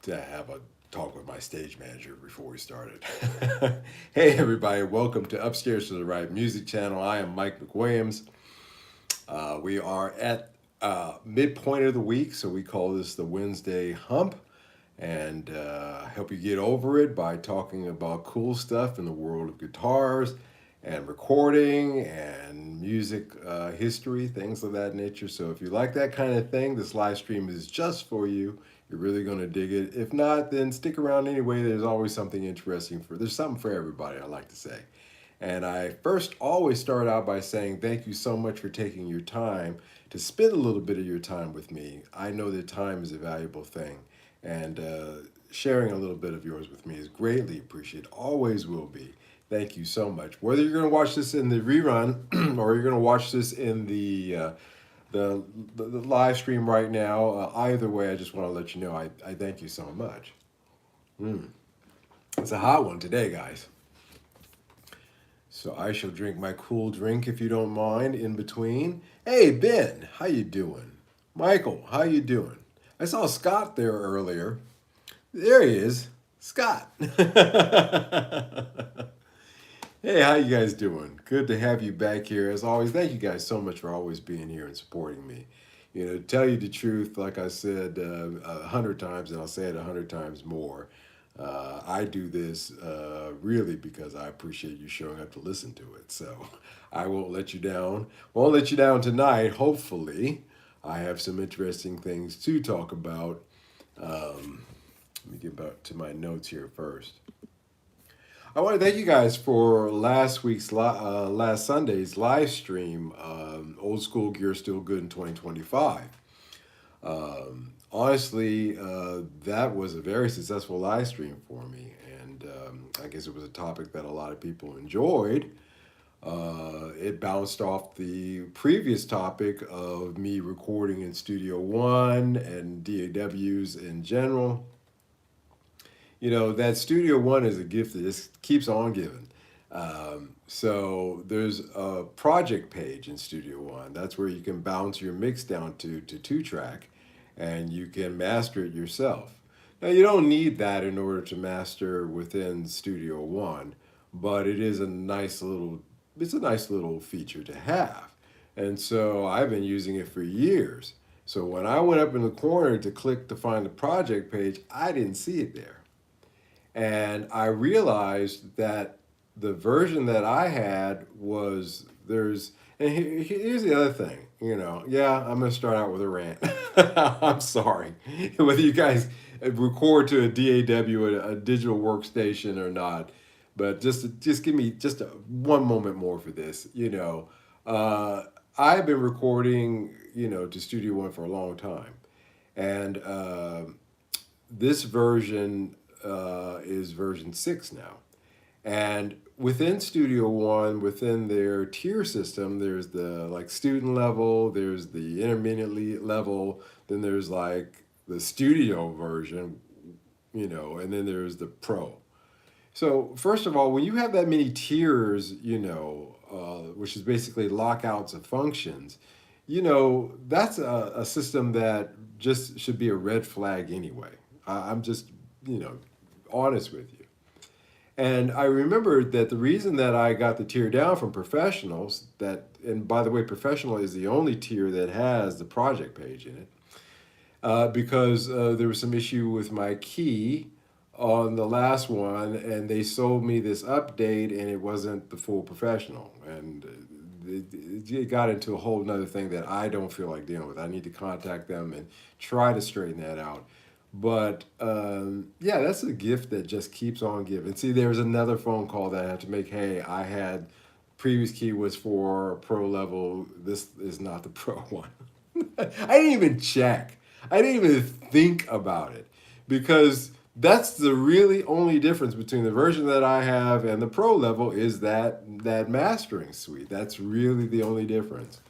to have a talk with my stage manager before we started. Hey, everybody, welcome to Upstairs to the Right Music Channel. I am Mike McWilliams. We are at midpoint of the week, so we call this the Wednesday hump. And help you get over it by talking about cool stuff in the world of guitars and recording and music history, things of that nature. So if you like that kind of thing, this live stream is just for you. You're really going to dig it. If not, then stick around anyway. There's always something interesting there's something for everybody, I like to say. And I first always start out by saying thank you so much for taking your time to spend a little bit of your time with me. I know that time is a valuable thing, and sharing a little bit of yours with me is greatly appreciated, always will be. Thank you so much. Whether you're going to watch this in the rerun or you're going to watch this in the live stream right now, either way, I just want to let you know I thank you so much. Mm. It's a hot one today, guys. So I shall drink my cool drink if you don't mind in between. Hey Ben, how you doing? Michael, how you doing? I saw Scott there earlier. There he is, Scott. Hey, how you guys doing? Good to have you back here. As always, thank you guys so much for always being here and supporting me. You know, to tell you the truth, like I said 100 times, and I'll say it 100 times more, I do this really because I appreciate you showing up to listen to it. So I won't let you down. Won't let you down tonight, hopefully. I have some interesting things to talk about. Let me get back to my notes here first. I want to thank you guys for last Sunday's live stream. Old School Gear Still Good in 2025. Honestly, that was a very successful live stream for me, and I guess it was a topic that a lot of people enjoyed. It bounced off the previous topic of me recording in Studio One and DAWs in general. You know, that Studio One is a gift that just keeps on giving. So there's a project page in Studio One. That's where you can bounce your mix down to 2 track, and you can master it yourself. Now you don't need that in order to master within Studio One, but it's a nice little feature to have. And so I've been using it for years. So when I went up in the corner to click to find the project page, I didn't see it there. And I realized that the version that I had was and here's the other thing, yeah, I'm going to start out with a rant. I'm sorry. Whether you guys record to a DAW, a digital workstation or not, but just give me just one moment more for this. I've been recording, to Studio One for a long time. And this version is version 6 now. And within Studio One, within their tier system, there's the like student level, there's the intermediate level, then there's like the studio version, and then there's the pro. So first of all, when you have that many tiers, which is basically lockouts of functions, that's a system that just should be a red flag anyway. I'm just, honest with you. And I remembered that the reason that I got the tier down from professionals, and by the way, professional is the only tier that has the project page in it, because there was some issue with my key on the last one, and they sold me this update, and it wasn't the full professional. And it got into a whole nother thing that I don't feel like dealing with. I need to contact them and try to straighten that out. But yeah, that's a gift that just keeps on giving. See, there's another phone call that I have to make. Hey, I had previous key was for pro level. This is not the pro one. I didn't even check. I didn't even think about it because that's the really only difference between the version that I have and the pro level is that mastering suite. That's really the only difference.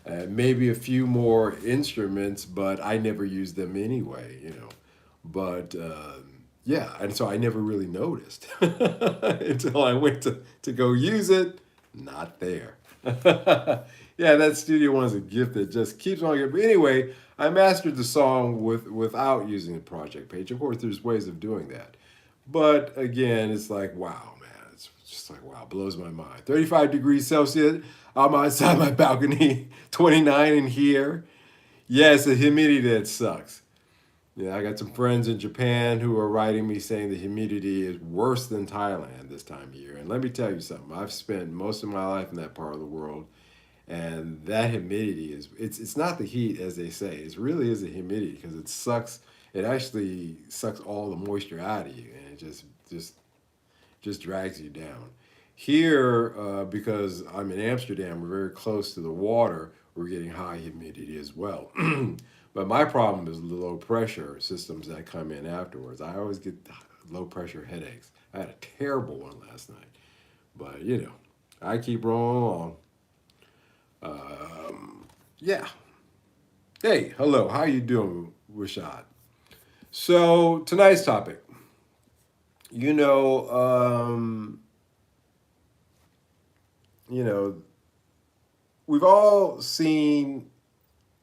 Maybe a few more instruments, but I never use them anyway. But yeah, and so I never really noticed until I went to go use it. Not there. Yeah, that Studio One is a gift that just keeps on giving. But anyway, I mastered the song without using the project page. Of course, there's ways of doing that. But again, it's like, wow, man. It's just like, wow, blows my mind. 35 degrees Celsius. I'm outside my balcony, 29 in here. Yeah, it's the humidity that sucks. Yeah, I got some friends in Japan who are writing me saying the humidity is worse than Thailand this time of year. And let me tell you something. I've spent most of my life in that part of the world, and that humidity is it's not the heat as they say. It really is the humidity because it sucks. It actually sucks all the moisture out of you, and it just drags you down. Here, because I'm in Amsterdam, we're very close to the water. We're getting high humidity as well. But my problem is the low pressure systems that come in afterwards. I always get low pressure headaches. I had a terrible one last night, but I keep rolling along. Yeah. Hey, hello. How you doing, Rashad? So tonight's topic. You know, um, you know, we've all seen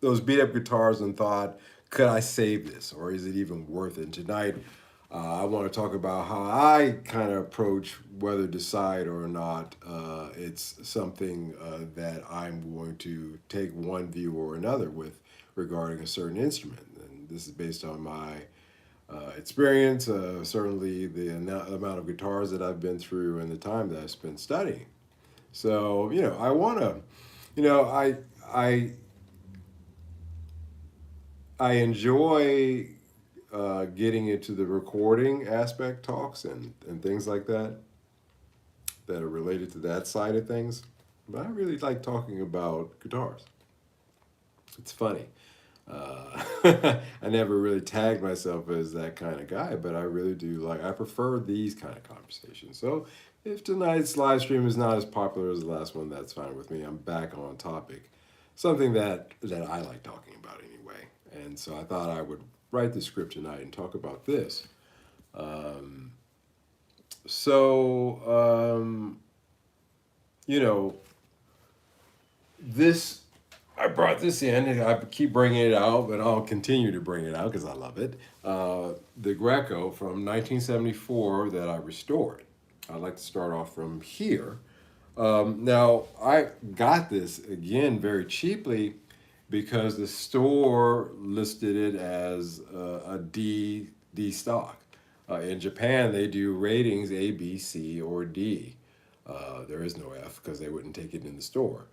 those beat up guitars and thought, could I save this or is it even worth it? And tonight, I want to talk about how I kind of approach whether decide or not it's something that I'm going to take one view or another with regarding a certain instrument. And this is based on my experience, certainly the amount of guitars that I've been through and the time that I've spent studying. So, I want to, you know, I I enjoy getting into the recording aspect talks and things like that are related to that side of things. But I really like talking about guitars. It's funny. I never really tagged myself as that kind of guy, but I really do I prefer these kind of conversations. So if tonight's live stream is not as popular as the last one, that's fine with me. I'm back on topic. Something that I like talking about anyway. And so I thought I would write the script tonight and talk about this. Um, so, you know, this I brought this in, and I keep bringing it out, but I'll continue to bring it out because I love it. The Greco from 1974 that I restored. I'd like to start off from here. Now, I got this again very cheaply because the store listed it as a D stock. In Japan, they do ratings A, B, C, or D. There is no F because they wouldn't take it in the store.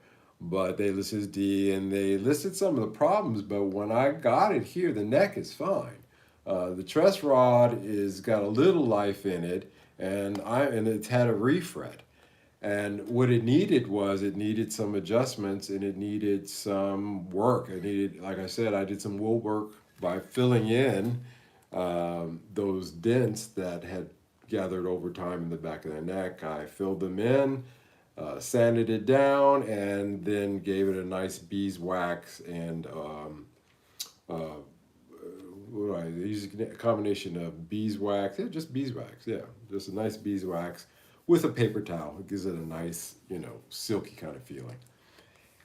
But they listed D and they listed some of the problems. But when I got it here, the neck is fine. The truss rod is got a little life in it, and it's had a refret. And what it needed was it needed some adjustments and it needed some work. It needed, like I said, I did some wool work by filling in those dents that had gathered over time in the back of the neck. I filled them in, sanded it down, and then gave it a nice beeswax and uh, what do I use a combination of beeswax, yeah, just beeswax, yeah, just a nice beeswax with a paper towel. It gives it a nice, silky kind of feeling.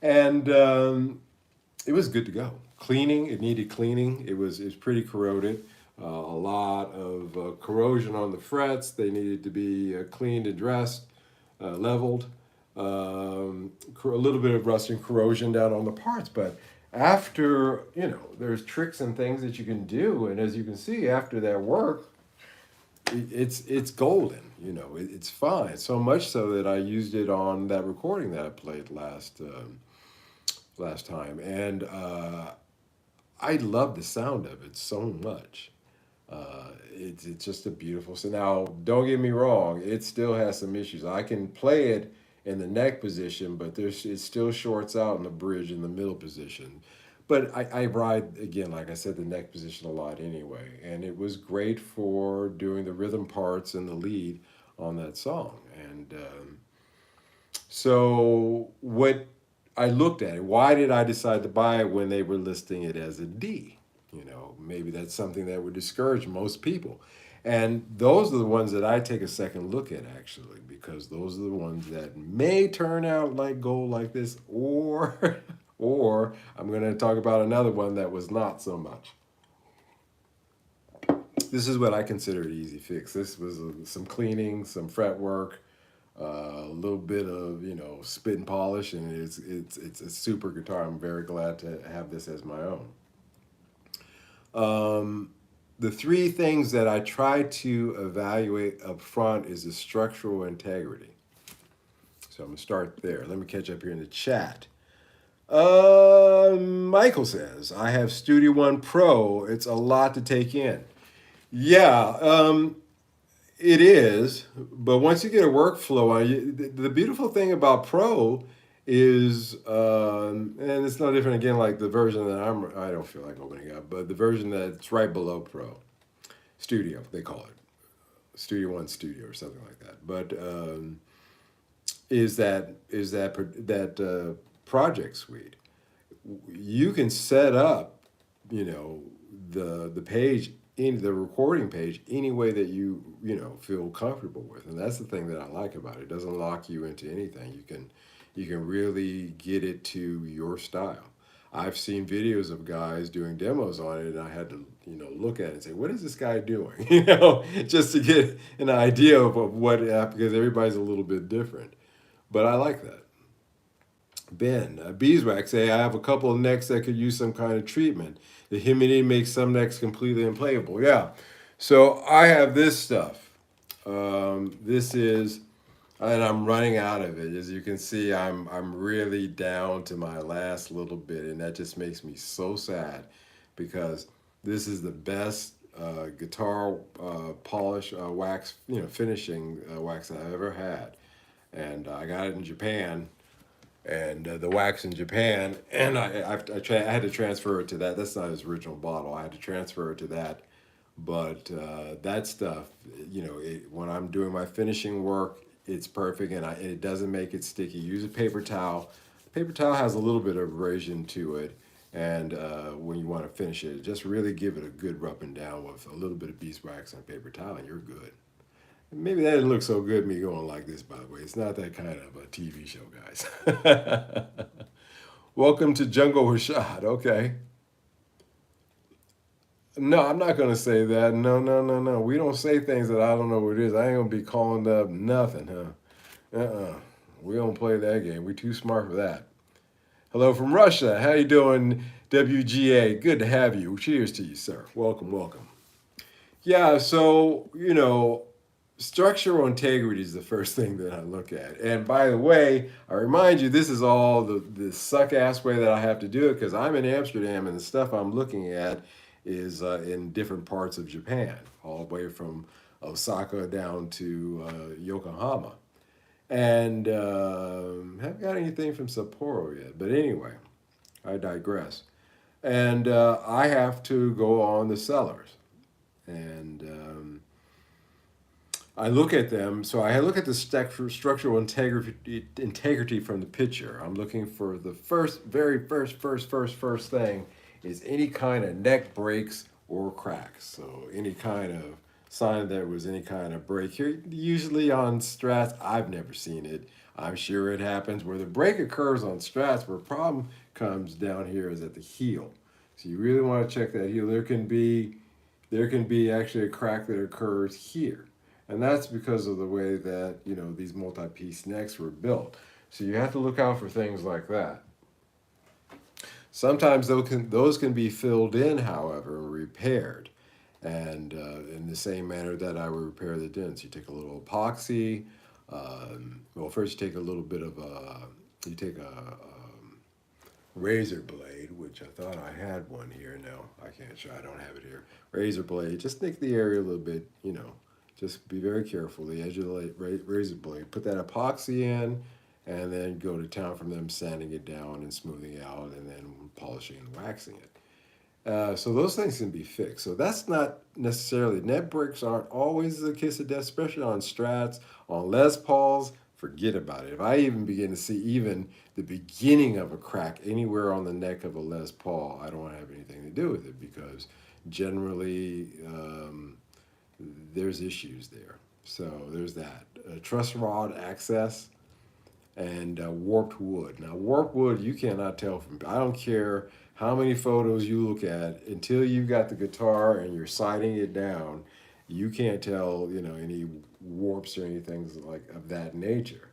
And it was good to go. Cleaning, it needed cleaning. It was pretty corroded. A lot of corrosion on the frets. They needed to be cleaned and dressed, leveled. A little bit of rust and corrosion down on the parts, but after there's tricks and things that you can do, and as you can see, after that work, it's golden. It's fine. So much so that I used it on that recording that I played last time, and I love the sound of it so much. It's just a beautiful. So now, don't get me wrong, it still has some issues. I can play it in the neck position, but it still shorts out in the bridge in the middle position. But I ride again, like I said, the neck position a lot anyway, and it was great for doing the rhythm parts and the lead on that song. And so what I looked at it. Why did I decide to buy it when they were listing it as a D? Maybe that's something that would discourage most people. And those are the ones that I take a second look at, actually, because those are the ones that may turn out like gold like this, or or I'm going to talk about another one that was not so much. This is what I consider an easy fix. This was some cleaning, some fret work, a little bit of spit and polish, and it's a super guitar. I'm very glad to have this as my own. The three things that I try to evaluate up front is the structural integrity. So I'm gonna start there. Let me catch up here in the chat. Michael says, I have Studio One Pro. It's a lot to take in. Yeah, it is. But once you get a workflow on you, the beautiful thing about Pro is, and it's no different again, like the version that I don't feel like opening up, but the version that's right below Pro, Studio, they call it. Studio One Studio or something like that. But that project suite. You can set up, the page in the recording page any way that you feel comfortable with, and that's the thing that I like about it. It doesn't lock you into anything. You can really get it to your style. I've seen videos of guys doing demos on it, and I had to look at it and say, what is this guy doing? Just to get an idea of what, because everybody's a little bit different. But I like that. Ben, beeswax, say, I have a couple of necks that could use some kind of treatment. The humidity makes some necks completely unplayable. Yeah. So I have this stuff. This is, and I'm running out of it. As you can see, I'm really down to my last little bit, and that just makes me so sad because this is the best guitar polish wax, finishing wax that I've ever had, and I got it in Japan, and the wax in Japan, and I had to transfer it to that. That's not his original bottle. I had to transfer it to that, but that stuff, when I'm doing my finishing work, it's perfect, and it doesn't make it sticky. Use a paper towel. Paper towel has a little bit of abrasion to it, and when you want to finish it, just really give it a good rubbing down with a little bit of beeswax on paper towel, and you're good. Maybe that didn't look so good, me going like this, by the way. It's not that kind of a TV show, guys. Welcome to Jungle Rashad. Okay. No, I'm not going to say that. No, no, no, no. We don't say things that I don't know what it is. I ain't going to be calling up nothing, huh? We don't play that game. We too smart for that. Hello from Russia. How you doing, WGA? Good to have you. Cheers to you, sir. Welcome, welcome. Yeah, so, structural integrity is the first thing that I look at. And by the way, I remind you, this is all the suck ass way that I have to do it because I'm in Amsterdam and the stuff I'm looking at is in different parts of Japan, all the way from Osaka down to Yokohama. And haven't got anything from Sapporo yet. But anyway, I digress. And I have to go on the sellers. And I look at them. So I look at the structural integrity from the picture. I'm looking for the very first thing is any kind of neck breaks or cracks. So any kind of sign there was any kind of break here. Usually on Strats, I've never seen it. I'm sure it happens. Where the break occurs on Strats, where problem comes down here is at the heel. So you really want to check that heel. There can be actually a crack that occurs here. And that's because of the way that, these multi-piece necks were built. So you have to look out for things like that. Sometimes those can be filled in, however, and repaired. And in the same manner that I would repair the dents. You take a little epoxy. First you take a little bit of you take a razor blade, which I thought I had one here. No, I can't show. I don't have it here. Razor blade. Just nick the area a little bit. Just be very careful. The edge of the razor blade. Put that epoxy in, and then go to town from them, sanding it down and smoothing it out, and then polishing and waxing it. So those things can be fixed. So that's not necessarily, net breaks aren't always the kiss of death, especially on Strats, on Les Pauls. Forget about it. If I even begin to see even the beginning of a crack anywhere on the neck of a Les Paul, I don't want to have anything to do with it because generally there's issues there. So there's that. Truss rod access and warped wood. Now, warped wood, you cannot tell from, I don't care how many photos you look at, until you've got the guitar and you're sighting it down, you can't tell, any warps or anything like of that nature.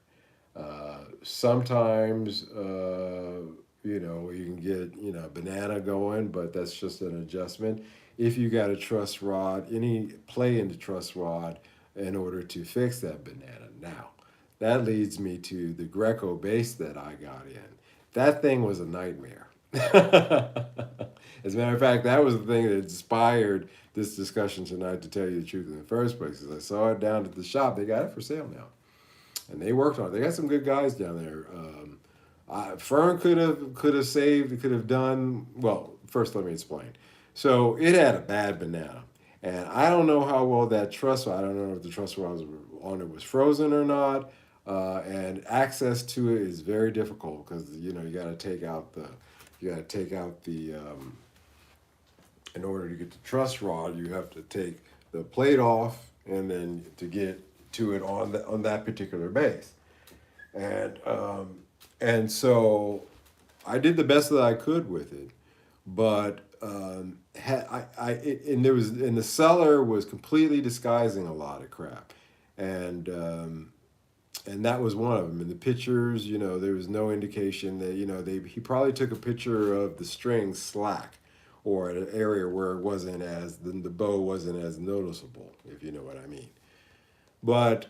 Sometimes, you can get, banana going, but that's just an adjustment. If you got a truss rod, any play in the truss rod in order to fix that banana. Now, that leads me to the Greco bass that I got in. That thing was a nightmare. As a matter of fact, that was the thing that inspired this discussion tonight, to tell you the truth, in the first place. Because I saw it down at the shop. They got it for sale now. And they worked on it. They got some good guys down there. Fern could have saved, could have done, well, first let me explain. So it had a bad banana. And I don't know how well that truss, I don't know if the truss on it was frozen or not. And access to it is very difficult, because you got to take out the in order to get the truss rod, you have to take the plate off, and then to get to it on that particular bass. And so I did the best that I could with it, but and the seller was completely disguising a lot of crap, and that was one of them. In the pictures, there was no indication that he probably took a picture of the string slack, or an area where it wasn't as the bow wasn't as noticeable, if you know what I mean. But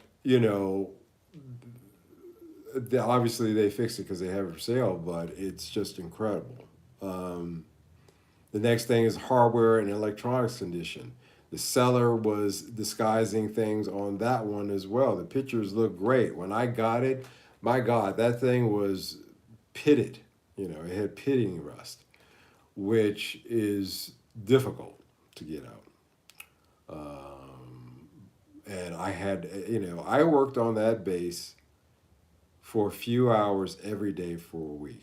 obviously they fixed it because they have it for sale, but it's just incredible. The next thing is hardware and electronics condition. The seller was disguising things on that one as well. The pictures look great. When I got it, my God, that thing was pitted. It had pitting rust, which is difficult to get out. And I had, I worked on that bass for a few hours every day for a week.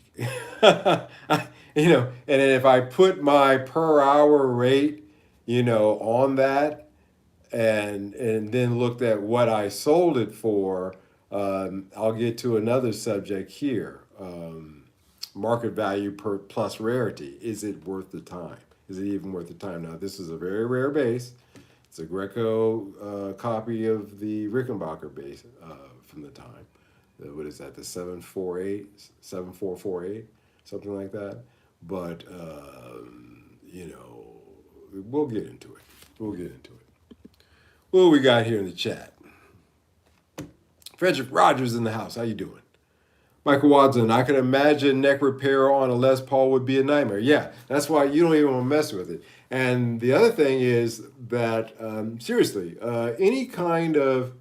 And then if I put my per hour rate, on that, and then looked at what I sold it for, I'll get to another subject here. Market value per plus rarity. Is it worth the time? Is it even worth the time? Now, this is a very rare bass. It's a Greco copy of the Rickenbacker bass from the time. What is that? The 7448, something like that. But we'll get into it. What do we got here in the chat? Frederick Rogers in the house. How you doing? Michael Watson, I can imagine neck repair on a Les Paul would be a nightmare. Yeah, that's why you don't even want to mess with it. And the other thing is that, seriously, any kind of,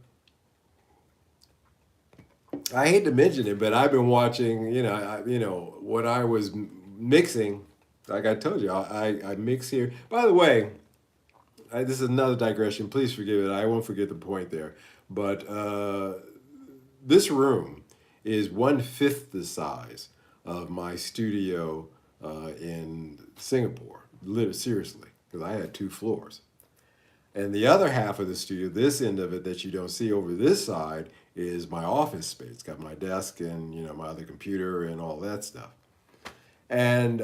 I hate to mention it, but I've been watching, when I was mixing, like I told you, I mix here. By the way, this is another digression. Please forgive it. I won't forget the point there. But this room is 1/5 the size of my studio in Singapore. Seriously, because I had 2 floors. And the other half of the studio, this end of it that you don't see over this side, is my office space. It's got my desk and my other computer and all that stuff. And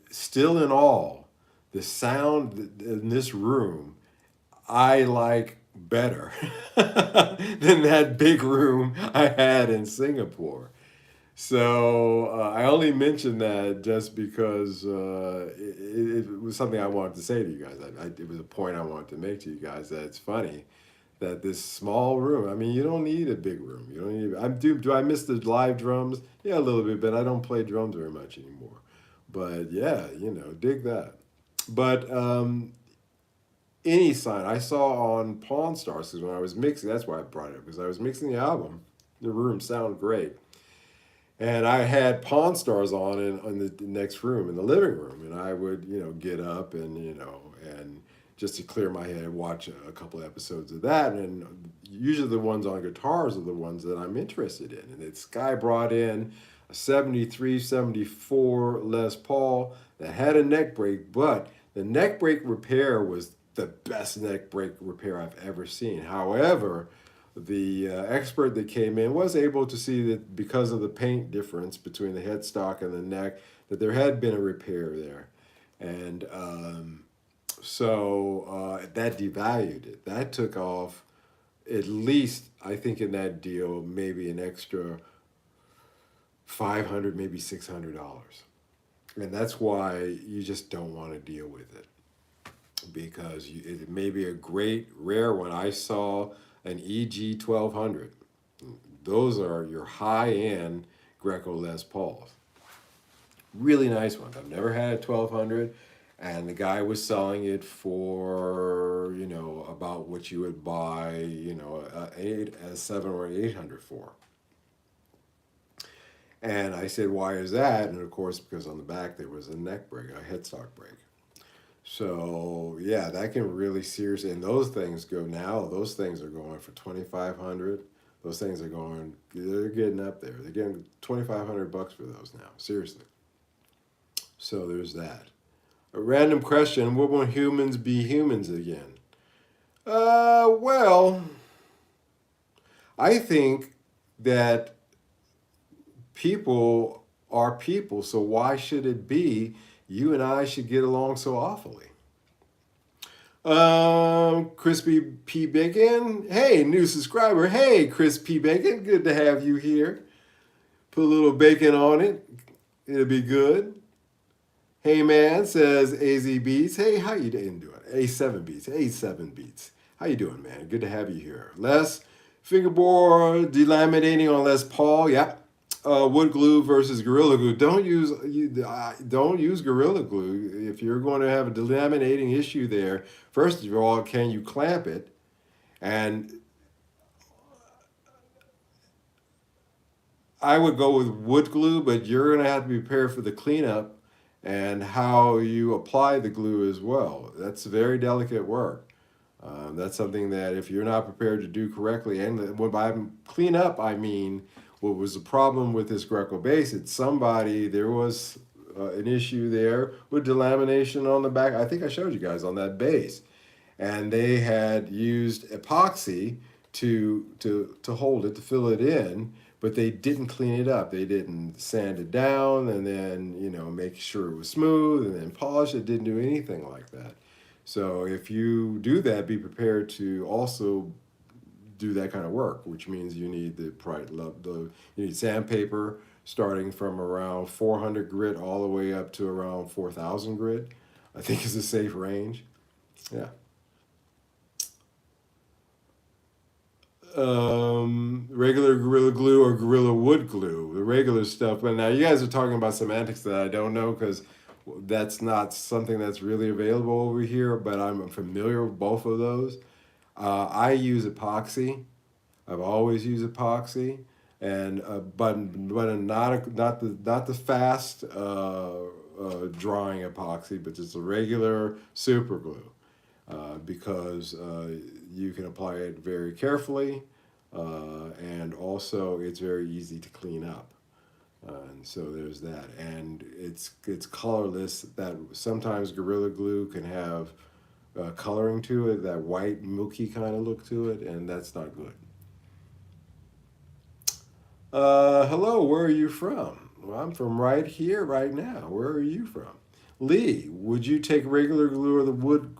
still in all, the sound in this room, I like better than that big room I had in Singapore. So I only mentioned that just because it was something I wanted to say to you guys. It was a point I wanted to make to you guys, that it's funny that this small room, I mean, you don't need a big room. You don't need. Do I miss the live drums? Yeah, a little bit, but I don't play drums very much anymore. But yeah, dig that. But any sign I saw on Pawn Stars, because when I was mixing, that's why I brought it up, because I was mixing the album. The room sounded great. And I had Pawn Stars on in the next room, in the living room, and I would, get up and, and just to clear my head, watch a couple of episodes of that. And usually the ones on guitars are the ones that I'm interested in. And this guy brought in a 73, 74 Les Paul that had a neck break, but the neck break repair was the best neck break repair I've ever seen. However, the expert that came in was able to see that because of the paint difference between the headstock and the neck, that there had been a repair there. And that devalued it. That took off at least, I think, in that deal, maybe an extra 500, maybe $600. And that's why you just don't want to deal with it, because it may be a great rare one. I saw an EG 1200. Those are your high end Greco Les Pauls. Really nice ones. I've never had a 1200, and the guy was selling it for, about what you would buy, a 7 or 800 for. And I said, why is that? And of course, because on the back there was a neck break, a headstock break. So yeah, that can really seriously, and those things are going for 2,500. Those things they're getting up there. They're getting $2,500 for those now, seriously. So there's that. A random question: what will humans be humans again? Well, I think that people are people, so why should it be you and I should get along so awfully? Crispy P. Bacon. Hey, new subscriber. Hey, Chris P. Bacon. Good to have you here. Put a little bacon on it. It'll be good. Hey, man, says AZ Beats. Hey, how you doing? A7 Beats. A7 Beats. How you doing, man? Good to have you here. Les, fingerboard delaminating on Les Paul. Yep. Wood glue versus Gorilla Glue. Don't use Gorilla Glue if you're going to have a delaminating issue there. First of all, can you clamp it? And I would go with wood glue, but you're going to have to be prepared for the cleanup and how you apply the glue as well. That's very delicate work. That's something that if you're not prepared to do correctly, and by clean up, I mean, what was the problem with this Greco base? There was an issue there with delamination on the back. I think I showed you guys on that base. And they had used epoxy to hold it, to fill it in, but they didn't clean it up. They didn't sand it down and then, make sure it was smooth and then polish it. Didn't do anything like that. So if you do that, be prepared to also do that kind of work, which means you need you need sandpaper starting from around 400 grit all the way up to around 4,000 grit. I think is a safe range. Yeah. Regular Gorilla Glue or Gorilla Wood Glue, the regular stuff. But now you guys are talking about semantics that I don't know, because that's not something that's really available over here, but I'm familiar with both of those. I use epoxy. I've always used epoxy, and but not the fast drying epoxy, but just a regular super glue, because you can apply it very carefully, and also it's very easy to clean up. And so there's that, and it's colorless. That sometimes Gorilla Glue can have coloring to it, that white milky kind of look to it, and that's not good. Hello, where are you from? Well, I'm from right here, right now. Where are you from? Lee, would you take regular glue or the wood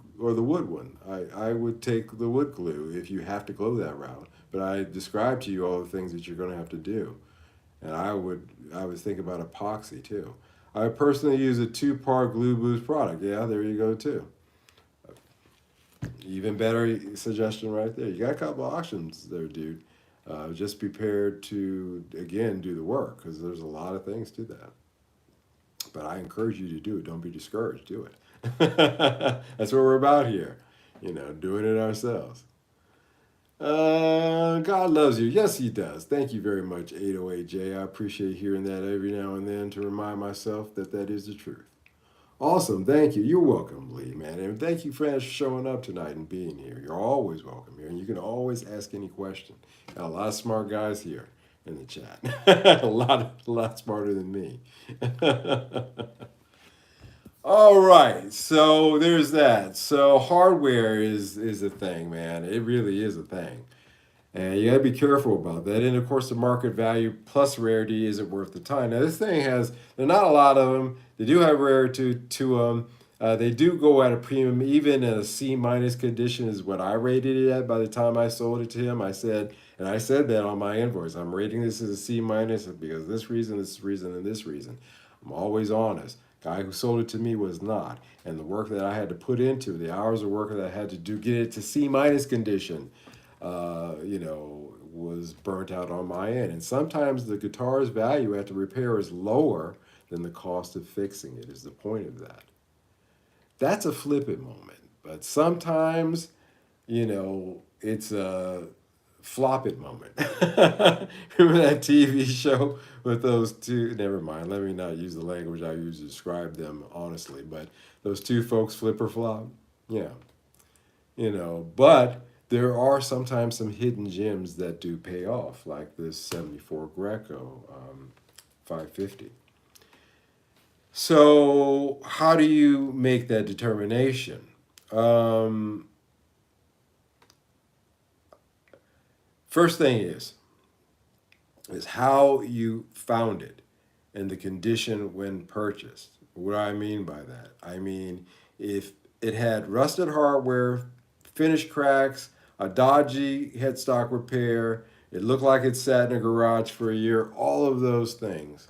one? I would take the wood glue if you have to go that route. But I described to you all the things that you're going to have to do. And I would think about epoxy too. I personally use a 2-part Glue Boost product. Yeah, there you go too. Even better suggestion right there. You got a couple of options there, dude. Just prepared to, again, do the work, because there's a lot of things to that. But I encourage you to do it. Don't be discouraged. Do it. That's what we're about here. Doing it ourselves. God loves you. Yes, he does. Thank you very much, 808J. I appreciate hearing that every now and then to remind myself that is the truth. Awesome. Thank you. You're welcome, Lee, man. And thank you for showing up tonight and being here. You're always welcome here. And you can always ask any question. Got a lot of smart guys here in the chat. a lot smarter than me. All right, so there's that. So hardware is a thing, man. It really is a thing. And you gotta be careful about that. And of course, the market value plus rarity isn't worth the time. Now, this thing has, there are not a lot of them. They do have rarity to them. They do go at a premium, even in a C minus condition, is what I rated it at by the time I sold it to him. I said that on my invoice. I'm rating this as a C minus because this reason, and this reason. I'm always honest. Guy who sold it to me was not. And the work that I had to put into, the hours of work that I had to do, get it to C minus condition was burnt out on my end. And sometimes the guitar's value after repair is lower than the cost of fixing it, is the point of that. That's a flip it moment. But sometimes, it's a flop it moment. Remember that TV show with those two? Never mind, let me not use the language I use to describe them honestly, but those two folks flip or flop? Yeah. But there are sometimes some hidden gems that do pay off, like this 74 Greco 550. So, how do you make that determination? Um, First thing is how you found it and the condition when purchased. What do I mean by that? I mean, if it had rusted hardware, finish cracks, a dodgy headstock repair, it looked like it sat in a garage for a year, all of those things.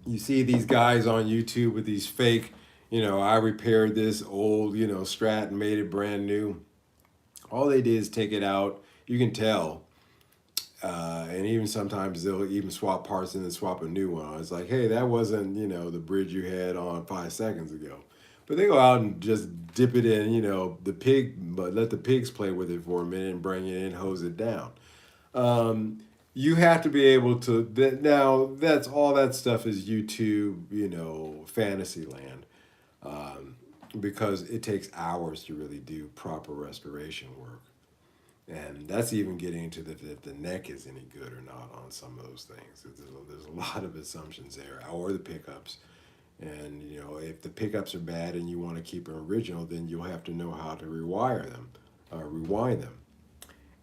You see these guys on YouTube with these fake, I repaired this old, Strat and made it brand new. All they did is take it out. You can tell. And even sometimes they'll even swap parts and then swap a new one. It's like, hey, that wasn't, the bridge you had on 5 seconds ago. But they go out and just dip it in, but let the pigs play with it for a minute and bring it in, hose it down. You have to be able to, now that's all that stuff is YouTube, fantasy land. Because it takes hours to really do proper restoration work. And that's even getting into if the neck is any good or not on some of those things. There's a lot of assumptions there, or the pickups. And if the pickups are bad and you want to keep them original, then you'll have to know how to rewire them, rewind them,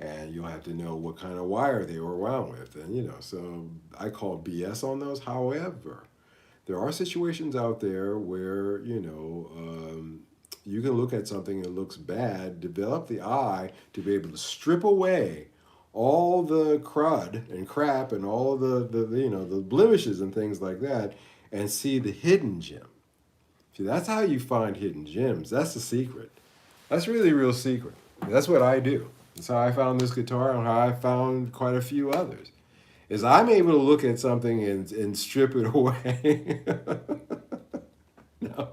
and you'll have to know what kind of wire they were wound with. And so I call BS on those. However, there are situations out there where you can look at something that looks bad, develop the eye to be able to strip away all the crud and crap and all the blemishes and things like that, and see the hidden gem. See, that's how you find hidden gems. That's the secret. That's really real secret. That's what I do. That's how I found this guitar and how I found quite a few others. Is I'm able to look at something and strip it away. No,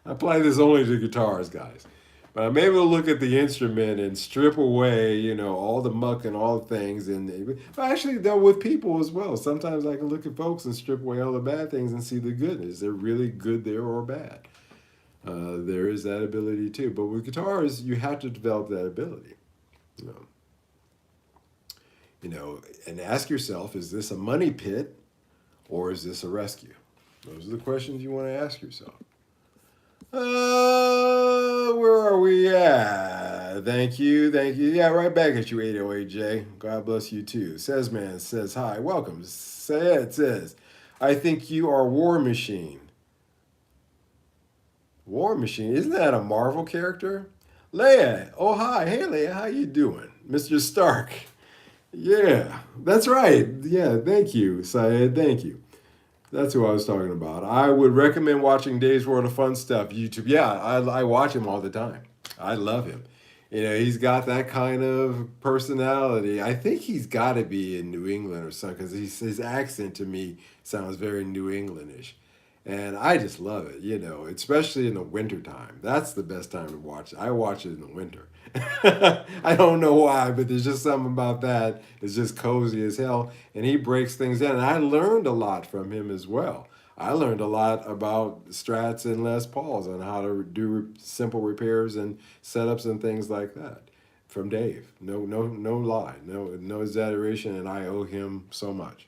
I apply this only to guitars, guys. But I'm able to look at the instrument and strip away, all the muck and all the things. And but actually, though, with people as well. Sometimes I can look at folks and strip away all the bad things and see the good. Is there really good there or bad? There is that ability too. But with guitars, you have to develop that ability. You know, and ask yourself: is this a money pit or is this a rescue? Those are the questions you want to ask yourself. Where are we at? Thank you, thank you. Yeah, right back at you, 808J. God bless you too. Says man says hi, welcome. Says, I think you are War Machine. War Machine, isn't that a Marvel character? Leia, oh hi, hey Leia, how you doing, Mr. Stark? Yeah, that's right. Yeah, thank you, Syed. Thank you. That's who I was talking about. I would recommend watching Dave's World of Fun Stuff YouTube. Yeah, I watch him all the time. I love him. He's got that kind of personality. I think he's got to be in New England or something because his accent to me sounds very New Englandish. And I just love it, especially in the wintertime. That's the best time to watch it. I watch it in the winter. I don't know why, but there's just something about that. It's just cozy as hell. And he breaks things down. And I learned a lot from him as well. I learned a lot about Strats and Les Pauls and how to do simple repairs and setups and things like that from Dave. No lie, no exaggeration, and I owe him so much.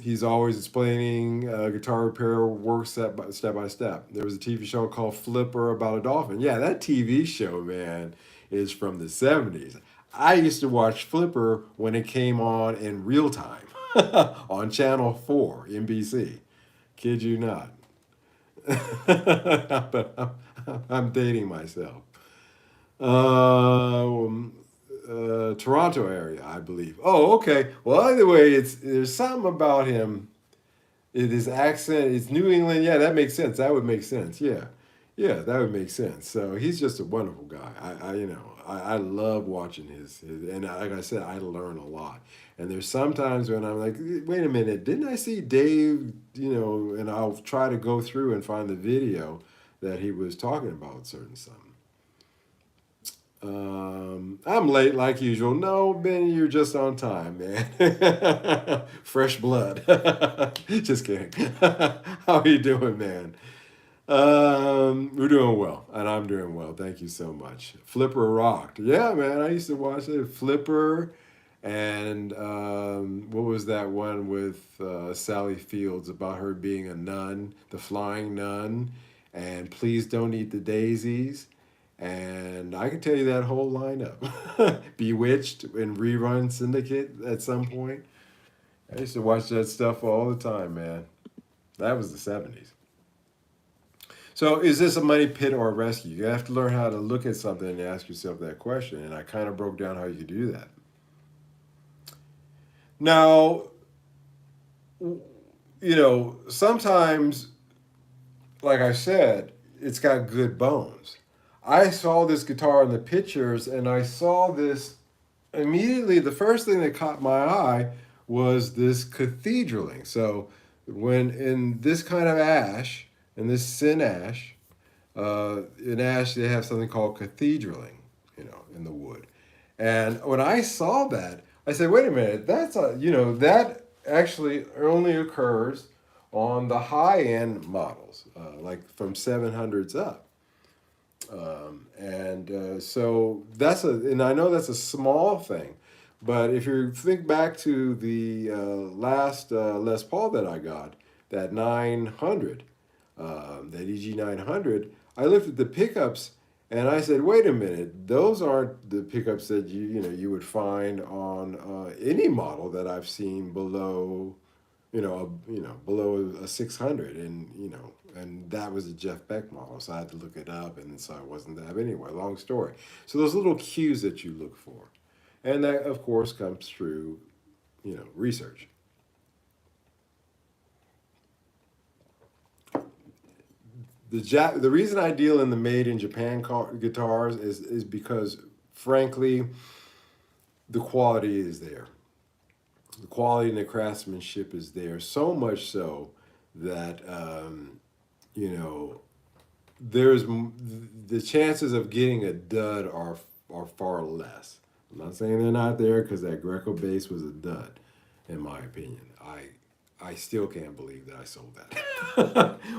He's always explaining guitar repair work step by step. There was a TV show called Flipper about a dolphin. Yeah, that TV show, man, is from the 70s. I used to watch Flipper when it came on in real time on Channel 4, NBC. Kid you not. But I'm dating myself. Um, Toronto area, I believe. Oh, okay. Well, either way, there's something about him. His accent, it's New England. Yeah, that makes sense. That would make sense. Yeah, yeah, that would make sense. So he's just a wonderful guy. I love watching his, and like I said, I learn a lot. And there's sometimes when I'm like, wait a minute, didn't I see Dave? And I'll try to go through and find the video that he was talking about certain something. I'm late like usual. No, Benny, you're just on time, man. Fresh blood. Just kidding. How are you doing, man? We're doing well, and I'm doing well. Thank you so much. Flipper rocked. Yeah, man. I used to watch it. Flipper, and what was that one with Sally Fields about her being a nun, the flying nun, and please don't eat the daisies. And I can tell you that whole lineup. Bewitched and Rerun Syndicate at some point. I used to watch that stuff all the time, man. That was the 70s. So, is this a money pit or a rescue? You have to learn how to look at something and ask yourself that question. And I kind of broke down how you could do that. Now, sometimes, like I said, it's got good bones. I saw this guitar in the pictures and I saw this immediately. The first thing that caught my eye was this cathedraling. So, when in this kind of ash, in this sin ash, in ash, they have something called cathedraling, in the wood. And when I saw that, I said, wait a minute, that actually only occurs on the high end models, like from 700s up. And I know that's a small thing, but if you think back to the last Les Paul that I got, that 900, that EG 900, I looked at the pickups and I said, wait a minute, those aren't the pickups that you would find on any model that I've seen below below a 600, and that was a Jeff Beck model, so I had to look it up, and so it wasn't that. But anyway, long story. So those little cues that you look for, and that of course comes through, research. The reason I deal in the made in Japan guitars is because, frankly, the quality is there. The quality and the craftsmanship is there, so much so that you know there's the chances of getting a dud are far less. I'm not saying they're not there because that Greco bass was a dud, in my opinion. I still can't believe that I sold that.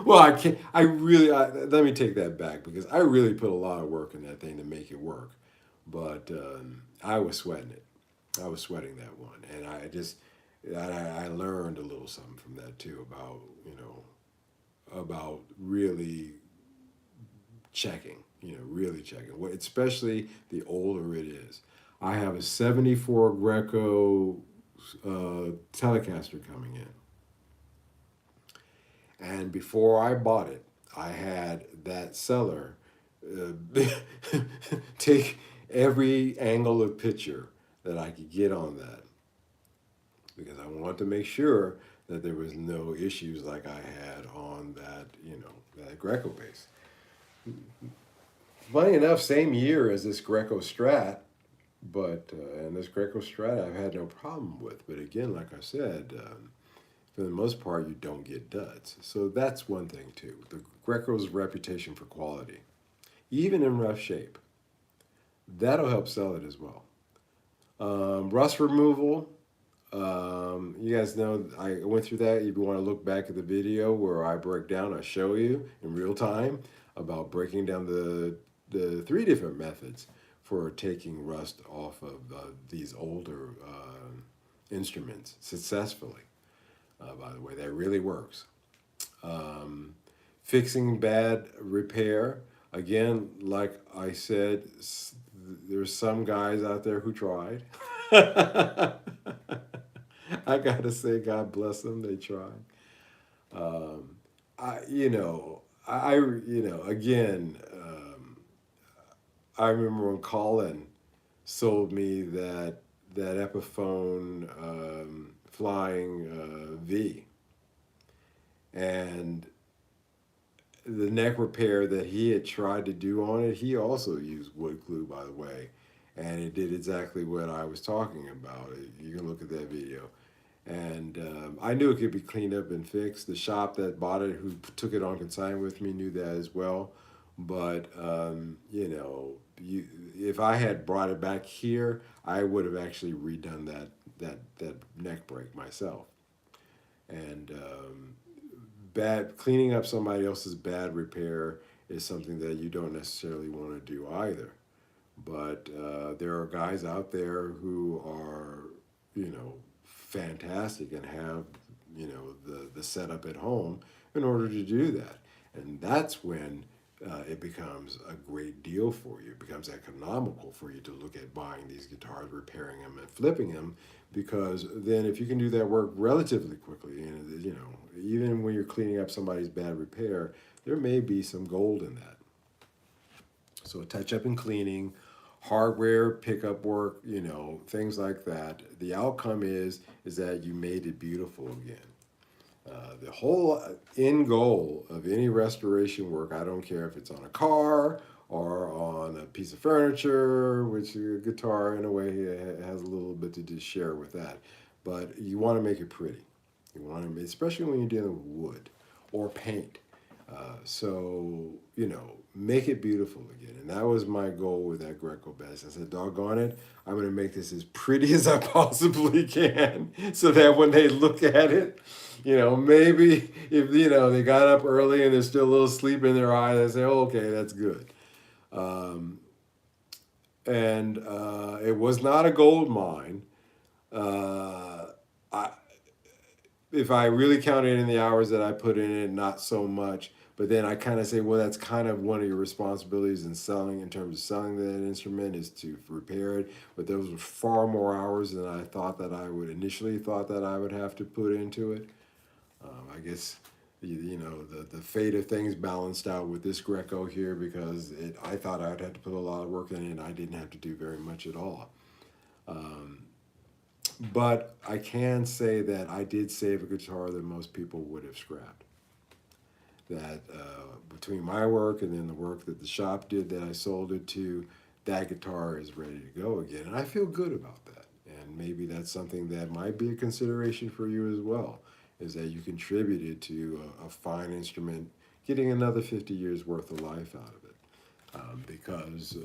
Well, I can't. Let me take that back because I really put a lot of work in that thing to make it work, but I was sweating it. I was sweating that one, and I learned a little something from that too about about really checking, really checking. Especially the older it is. I have a '74 Greco Telecaster coming in, and before I bought it, I had that seller uh, take every angle of picture that I could get on that because I wanted to make sure that there was no issues like I had on that Greco bass. Funny enough, same year as this Greco Strat, but and this Greco Strat I've had no problem with. But again, like I said, for the most part, you don't get duds. So that's one thing too. The Greco's reputation for quality, even in rough shape, that'll help sell it as well. Rust removal. You guys know I went through that. If you want to look back at the video where I break down, I show you in real time about breaking down the three different methods for taking rust off of these older instruments successfully. by the way. That really works. Um, Fixing bad repair. Again, like I said, there's some guys out there who tried. I gotta say, God bless them. They tried. Um, again, I remember when Colin sold me that Epiphone flying V, and the neck repair that he had tried to do on it, he also used wood glue, by the way, and it did exactly what I was talking about. You can look at that video. And I knew it could be cleaned up and fixed. The shop that bought it, who took it on consignment with me, knew that as well. But if I had brought it back here, I would have actually redone that neck break myself. And bad cleaning up somebody else's bad repair is something that you don't necessarily want to do either. But there are guys out there who are, fantastic and have, the setup at home in order to do that. And that's when it becomes a great deal for you. It becomes economical for you to look at buying these guitars, repairing them, and flipping them, because then if you can do that work relatively quickly, and even when you're cleaning up somebody's bad repair, there may be some gold in that. So touch up and cleaning, hardware pickup work, things like that. The outcome is that you made it beautiful again. The whole end goal of any restoration work, I don't care if it's on a car or on a piece of furniture, which a guitar in a way has a little bit to do share with that. But you want to make it pretty. You want to, especially when you're dealing with wood or paint. Make it beautiful again. And that was my goal with that Greco bass. I said, doggone it, I'm going to make this as pretty as I possibly can so that when they look at it, maybe if, they got up early and there's still a little sleep in their eye, they say, oh, okay, that's good. Um, and It was not a gold mine. I, if I really counted in the hours that I put in it, not so much. But then I kind of say, well, that's kind of one of your responsibilities in selling, in terms of selling that instrument, is to repair it. But those were far more hours than I thought that I would initially thought that I would have to put into it. I guess the fate of things balanced out with this Greco here, because I thought I'd have to put a lot of work in it, and I didn't have to do very much at all. Um, but I can say that I did save a guitar that most people would have scrapped. That between my work and then the work that the shop did that I sold it to, that guitar is ready to go again. And I feel good about that. And maybe that's something that might be a consideration for you as well, is that you contributed to a fine instrument getting another 50 years worth of life out of it. Because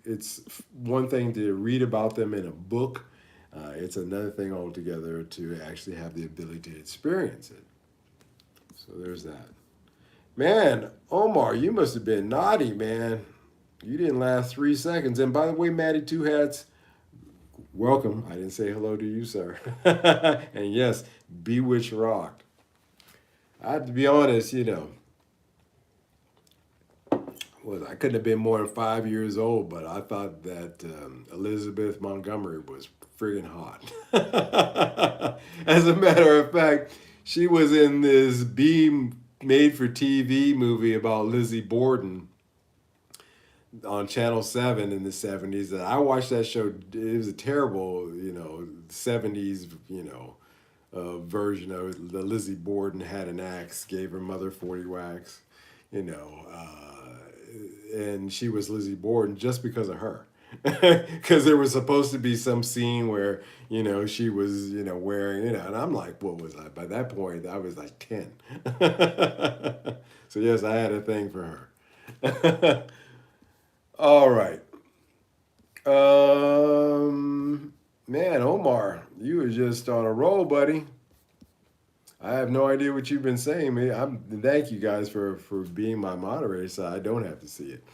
it's one thing to read about them in a book. It's another thing altogether to actually have the ability to experience it. So there's that. Man, Omar, you must have been naughty, man. You didn't last 3 seconds. And by the way, Maddie Two Hats, welcome. I didn't say hello to you, sir. And yes, Bewitch rocked. I have to be honest, I couldn't have been more than 5 years old, but I thought that Elizabeth Montgomery was friggin' hot. As a matter of fact, she was in this B made for TV movie about Lizzie Borden on Channel 7 in the 70s. That I watched that show. It was a terrible, 70s, version of it. The Lizzie Borden had an axe, gave her mother 40 whacks, and she was Lizzie Borden just because of her. Because there was supposed to be some scene where she was wearing and I'm like, what was I, by that point I was like 10. So yes, I had a thing for her. All right. Man, Omar, you were just on a roll, buddy. I have no idea what you've been saying, man. Thank you guys for being my moderator, so I don't have to see it.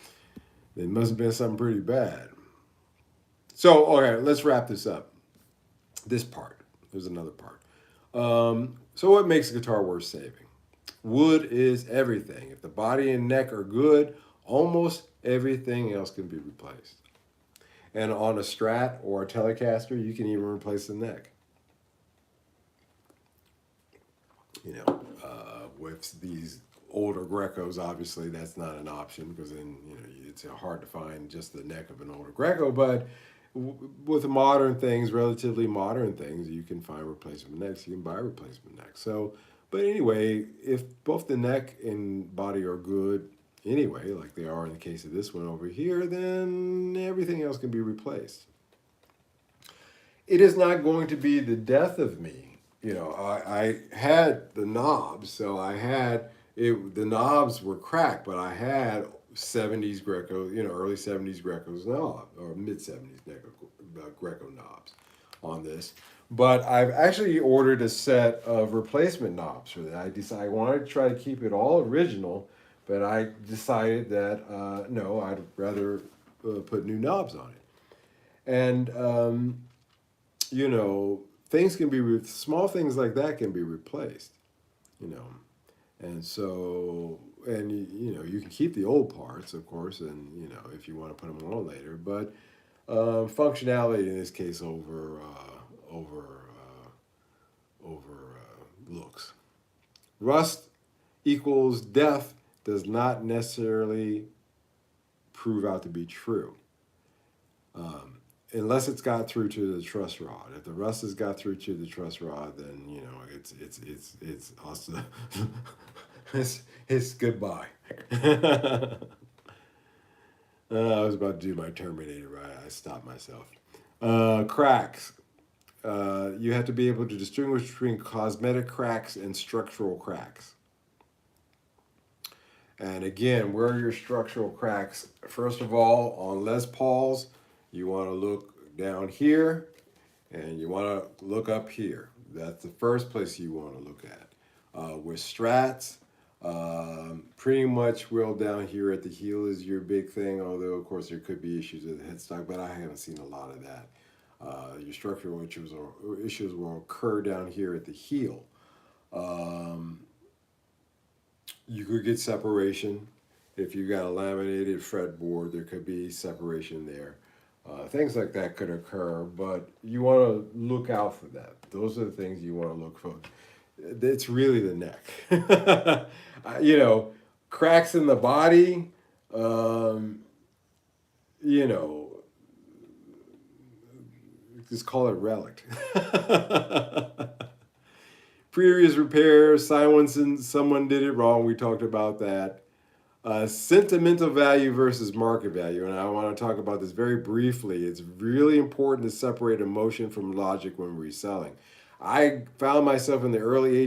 It must have been something pretty bad. So, okay, let's wrap this up. This part. There's another part. So what makes a guitar worth saving? Wood is everything. If the body and neck are good, almost everything else can be replaced. And on a Strat or a Telecaster, you can even replace the neck. With these older Grecos, obviously that's not an option because then it's hard to find just the neck of an older Greco. But with modern things, relatively modern things, you can find replacement necks. You can buy replacement necks. So, but anyway, if both the neck and body are good anyway, like they are in the case of this one over here, then everything else can be replaced. It is not going to be the death of me. I had the knobs, so I had it. The knobs were cracked, but I had 70s Greco, early 70s Greco's knob or mid 70s Greco knobs on this. But I've actually ordered a set of replacement knobs for that. I wanted to try to keep it all original, but I decided that no, I'd rather put new knobs on it. And things can be small things like that can be replaced, you know, and so you can keep the old parts, of course, and if you want to put them on later, but functionality in this case over looks. Rust equals death does not necessarily prove out to be true. Unless it's got through to the truss rod. If the rust has got through to the truss rod, then it's also it's goodbye. I was about to do my Terminator, right? I stopped myself. Cracks. You have to be able to distinguish between cosmetic cracks and structural cracks. And again, where are your structural cracks? First of all, on Les Pauls, you want to look down here and you want to look up here. That's the first place you want to look at. With Strats, pretty much well down here at the heel is your big thing, although of course there could be issues with the headstock, but I haven't seen a lot of that. Your structural issues will occur down here at the heel. You could get separation. If you got a laminated fretboard, there could be separation there. Things like that could occur, but you want to look out for that. Those are the things you want to look for. It's really the neck. Cracks in the body, you know, just call it relic. Previous repairs, someone did it wrong. We talked about that. Sentimental value versus market value. And I want to talk about this very briefly. It's really important to separate emotion from logic when reselling. I found myself in the early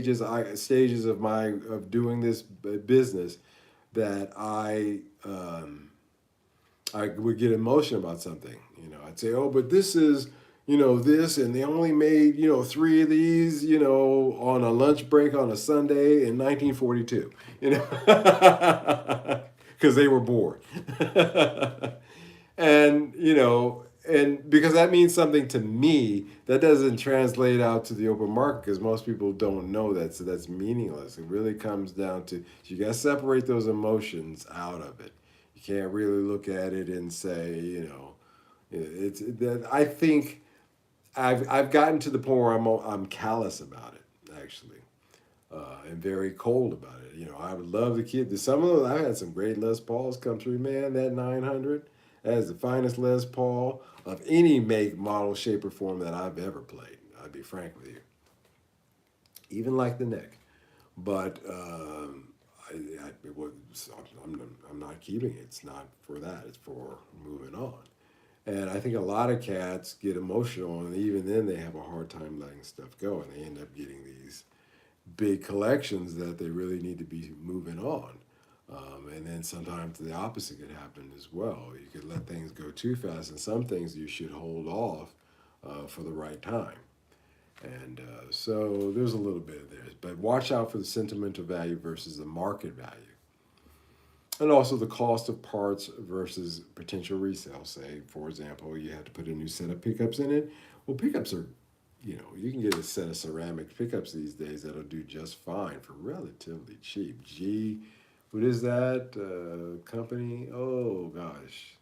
stages of doing this business that I would get emotional about something. I'd say, oh, but this is this, and they only made 3 of these on a lunch break on a Sunday in 1942. Because they were bored. And and because that means something to me, that doesn't translate out to the open market because most people don't know that, so that's meaningless. It really comes down to you got to separate those emotions out of it. You can't really look at it and say it's that. I think I've gotten to the point where I'm callous about it, actually, and very cold about it. I would love to keep some of those. I had some great Les Pauls come through, man. That 900, that is the finest Les Paul of any make, model, shape, or form that I've ever played. I'll be frank with you. Even like the neck, but I'm not keeping it. It's not for that. It's for moving on. And I think a lot of cats get emotional, and even then they have a hard time letting stuff go, and they end up getting these big collections that they really need to be moving on. And then sometimes the opposite could happen as well. You could let things go too fast, and some things you should hold off for the right time. And so there's a little bit of this, but watch out for the sentimental value versus the market value. And also the cost of parts versus potential resale. Say, for example, you have to put a new set of pickups in it. Well, pickups are you can get a set of ceramic pickups these days that'll do just fine for relatively cheap. What is that company? Oh gosh,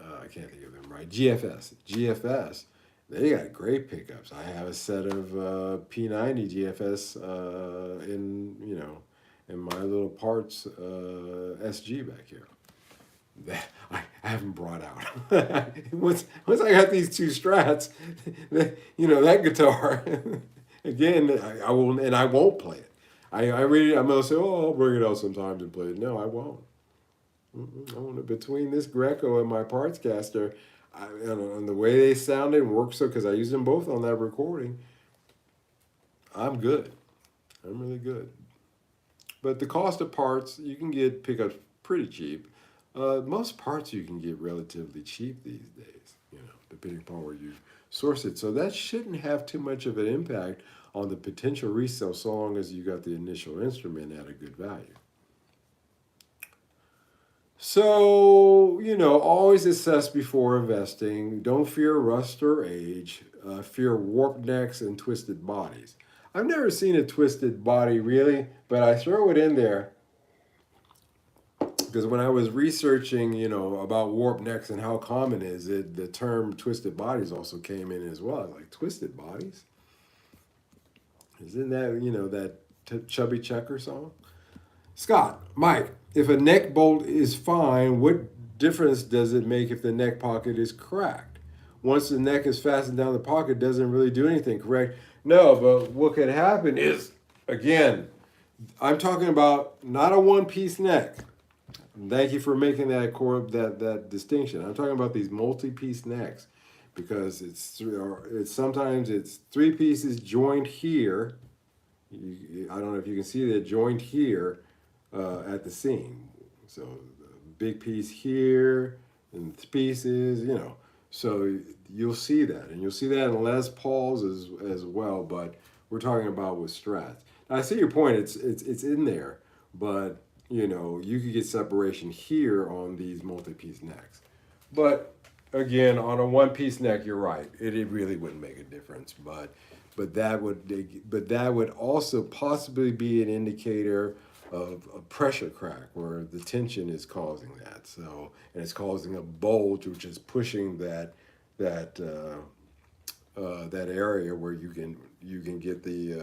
I can't think of them right. GFS. They got great pickups. I have a set of P90 GFS in my little parts SG back here. That I haven't brought out. once I got these two Strats, that guitar again. I will, and I won't play it. I'm gonna say, oh, I'll bring it out sometimes and play it. No, I won't. I want to, between this Greco and my parts caster, and the way they sounded and worked, so because I used them both on that recording, I'm good. I'm really good. But the cost of parts, you can get pickups pretty cheap. Most parts you can get relatively cheap these days, depending upon where you source it. So that shouldn't have too much of an impact on the potential resale so long as you got the initial instrument at a good value. So, always assess before investing. Don't fear rust or age. Fear warped necks and twisted bodies. I've never seen a twisted body really, but I throw it in there because when I was researching, about warped necks and how common is it, the term twisted bodies also came in as well. I was like, twisted bodies? Isn't that, that Chubby Checker song? Scott, Mike, if a neck bolt is fine, what difference does it make if the neck pocket is cracked? Once the neck is fastened down the pocket, it doesn't really do anything, correct? No, but what could happen is, again, I'm talking about not a one-piece neck. Thank you for making that distinction. I'm talking about these multi-piece necks because it's sometimes it's three pieces joined here. I don't know if you can see that joined here at the seam. So big piece here and pieces, So you'll see that, and you'll see that in Les Pauls as well. But we're talking about with Strats. Now, I see your point. It's in there, but you could get separation here on these multi-piece necks. But again, on a one-piece neck, you're right. It really wouldn't make a difference. But that would also possibly be an indicator of a pressure crack where the tension is causing that. So, and it's causing a bulge, which is pushing that area where you can get the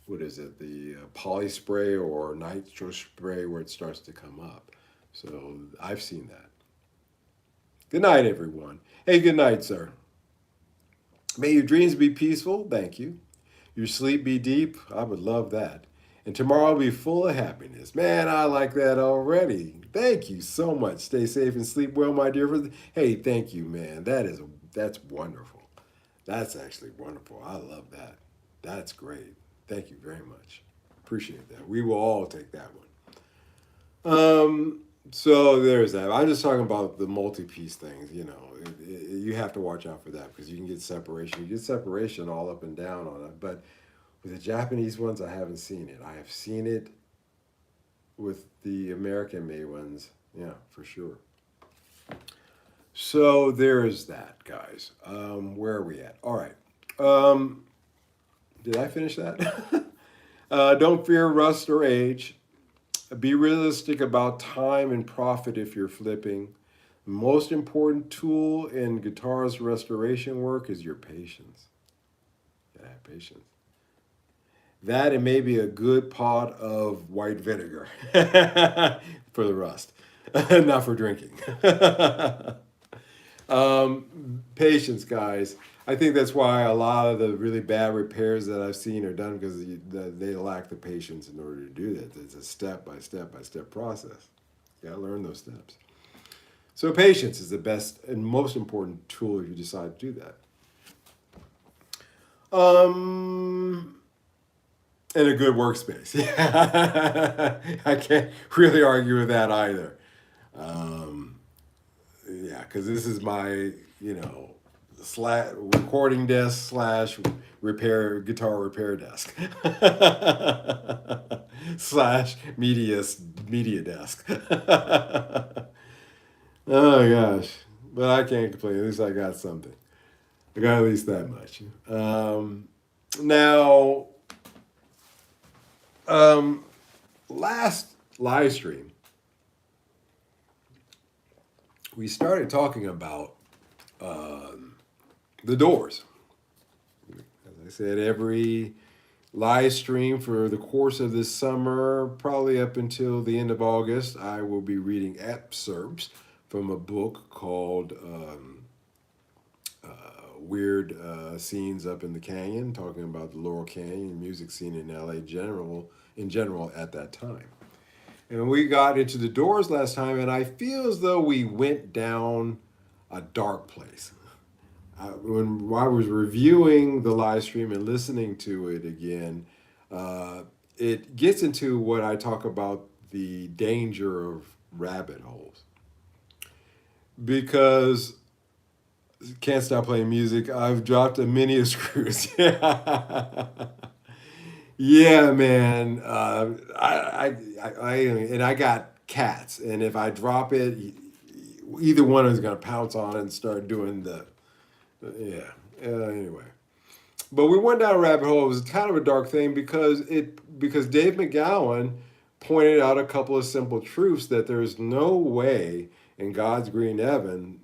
the poly spray or nitro spray where it starts to come up. So I've seen that. Good night, everyone. Hey, good night, sir. May your dreams be peaceful. Thank you. Your sleep be deep. I would love that. And tomorrow will be full of happiness. Man, I like that already. Thank you so much. Stay safe and sleep well, my dear friends. Hey, thank you, man. That's wonderful. That's actually wonderful. I love that. That's great. Thank you very much. Appreciate that. We will all take that one. So there's that. I'm just talking about the multi-piece things. You have to watch out for that because you can get separation. You get separation all up and down on it. But with the Japanese ones, I haven't seen it. I have seen it with the American-made ones. Yeah, for sure. So there's that, guys. Where are we at? All right. Did I finish that? Don't fear rust or age. Be realistic about time and profit if you're flipping. Most important tool in guitar's restoration work is your patience. You gotta have patience. That and maybe a good pot of white vinegar for the rust, not for drinking. Patience, guys. I think that's why a lot of the really bad repairs that I've seen are done because they lack the patience in order to do that. It's a step-by-step process. You gotta learn those steps. So patience is the best and most important tool if you decide to do that. And a good workspace. I can't really argue with that either. Yeah, because this is my, recording desk / guitar repair desk / media desk. Oh gosh, but I can't complain. At least I got something. I got at least that much. Now, um, last live stream, we started talking about the Doors. As I said, every live stream for the course of this summer, probably up until the end of August, I will be reading excerpts from a book called Weird Scenes Up in the Canyon, talking about the Laurel Canyon music scene in LA in general at that time. And we got into the Doors last time, and I feel as though we went down a dark place. When I was reviewing the live stream and listening to it again, uh, it gets into what I talk about the danger of rabbit holes. Because can't stop playing music, I've dropped a many of screws. Yeah, man. And I got cats, and if I drop it, either one is gonna pounce on it and start doing the yeah. Anyway, but we went down a rabbit hole. It was kind of a dark thing because Dave McGowan pointed out a couple of simple truths that there's no way in God's green heaven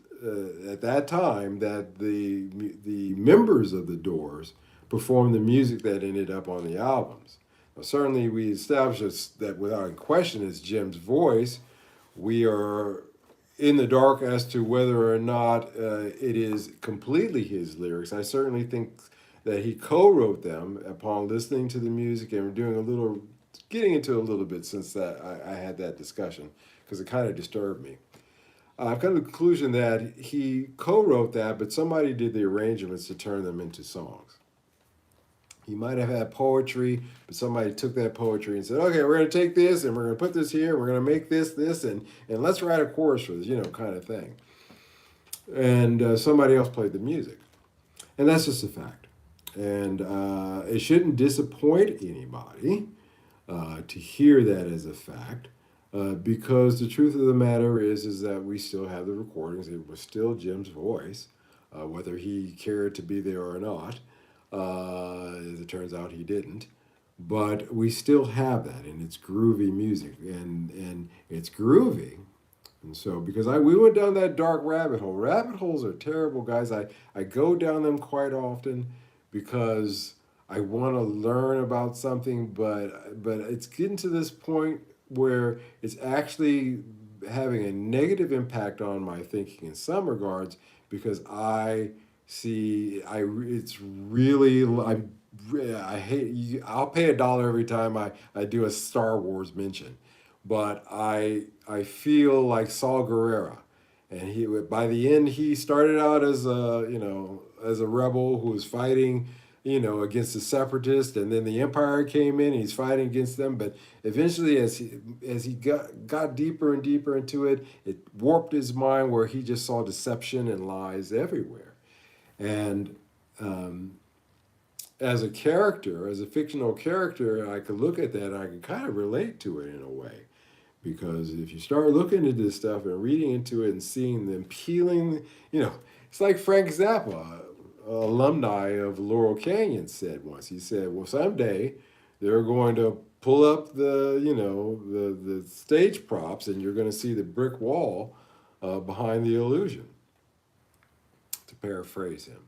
at that time that the members of the Doors performed the music that ended up on the albums. Now, certainly, we established that without question, it's Jim's voice. We are in the dark as to whether or not it is completely his lyrics. I certainly think that he co-wrote them upon listening to the music and doing a little, getting into a little bit since that I had that discussion because it kind of disturbed me. I've come to the conclusion that he co-wrote that, but somebody did the arrangements to turn them into songs. He might have had poetry, but somebody took that poetry and said, "Okay, we're going to take this and we're going to put this here. We're going to make this, and let's write a chorus for this, kind of thing." And somebody else played the music, and that's just a fact. And it shouldn't disappoint anybody to hear that as a fact, because the truth of the matter is that we still have the recordings. It was still Jim's voice, whether he cared to be there or not. As it turns out, he didn't. But we still have that, and it's groovy music, and it's groovy. And so, because we went down that dark rabbit hole. Rabbit holes are terrible, guys. I go down them quite often because I want to learn about something, but it's getting to this point where it's actually having a negative impact on my thinking in some regards because I see it's really I hate. I'll pay $1 every time I do a Star Wars mention, but I feel like Saul Guerrera, and he by the end he started out as a rebel who was fighting against the separatists, and then the Empire came in and he's fighting against them. But eventually, as he got deeper and deeper into it, it warped his mind where he just saw deception and lies everywhere. And as a character, as a fictional character, I could look at that and I could kind of relate to it in a way. Because if you start looking into this stuff and reading into it and seeing them peeling, it's like Frank Zappa, alumni of Laurel Canyon, said once. He said, "Well, someday they're going to pull up the stage props and you're going to see the brick wall behind the illusion," to paraphrase him.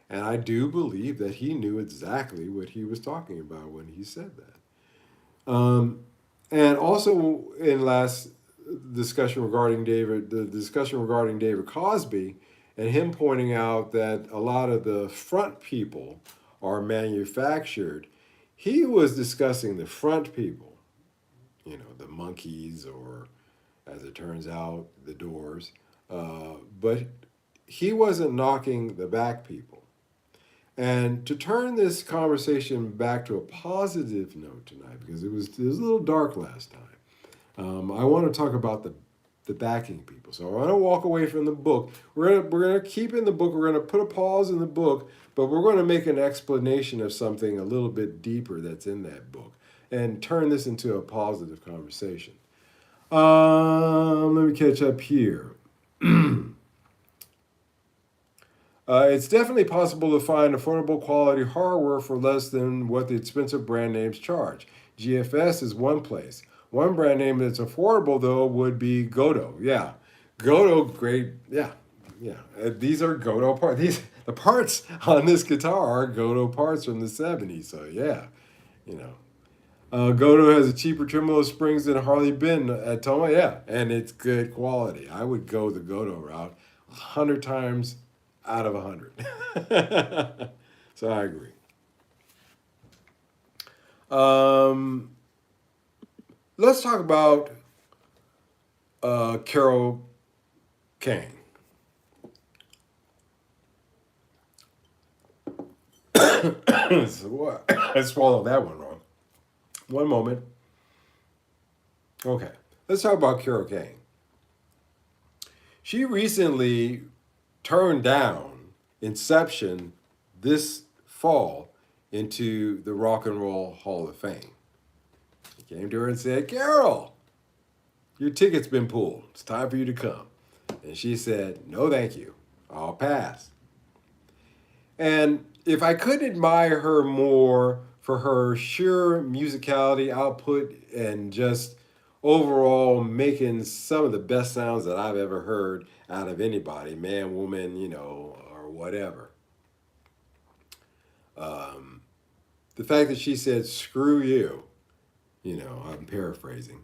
And I do believe that he knew exactly what he was talking about when he said that. And also in last discussion regarding the discussion regarding David Cosby, and him pointing out that a lot of the front people are manufactured, he was discussing the front people, the Monkees, or as it turns out, the Doors. But he wasn't knocking the back people. And to turn this conversation back to a positive note tonight, because it was a little dark last time, I want to talk about the backing people. So I want to walk away from the book. We're gonna keep in the book. We're gonna put a pause in the book, but we're going to make an explanation of something a little bit deeper that's in that book, and turn this into a positive conversation. Let me catch up here. It's definitely possible to find affordable quality hardware for less than what the expensive brand names charge. GFS is one place. One brand name that's affordable though would be Godo. Yeah, Godo, great. Yeah, yeah. These are Godo parts. These the parts on this guitar are Godo parts from the '70s. So yeah, you know. Godo has a cheaper tremolo springs than Harley Benn at Toma. Yeah, and it's good quality. I would go the Godo route 100 times out of 100. So I agree. Um, let's talk about Carol Kane. So what? I swallowed that one wrong. One moment. Okay, let's talk about Carol Kane. She recently turned down Inception this fall into the Rock and Roll Hall of Fame. He came to her and said, Carol, your ticket's been pulled. It's time for you to come. And she said, no, thank you. I'll pass. And if I couldn't admire her more for her sheer musicality output and just overall making some of the best sounds that I've ever heard out of anybody, man, woman, or whatever. Um, the fact that she said, screw you, I'm paraphrasing,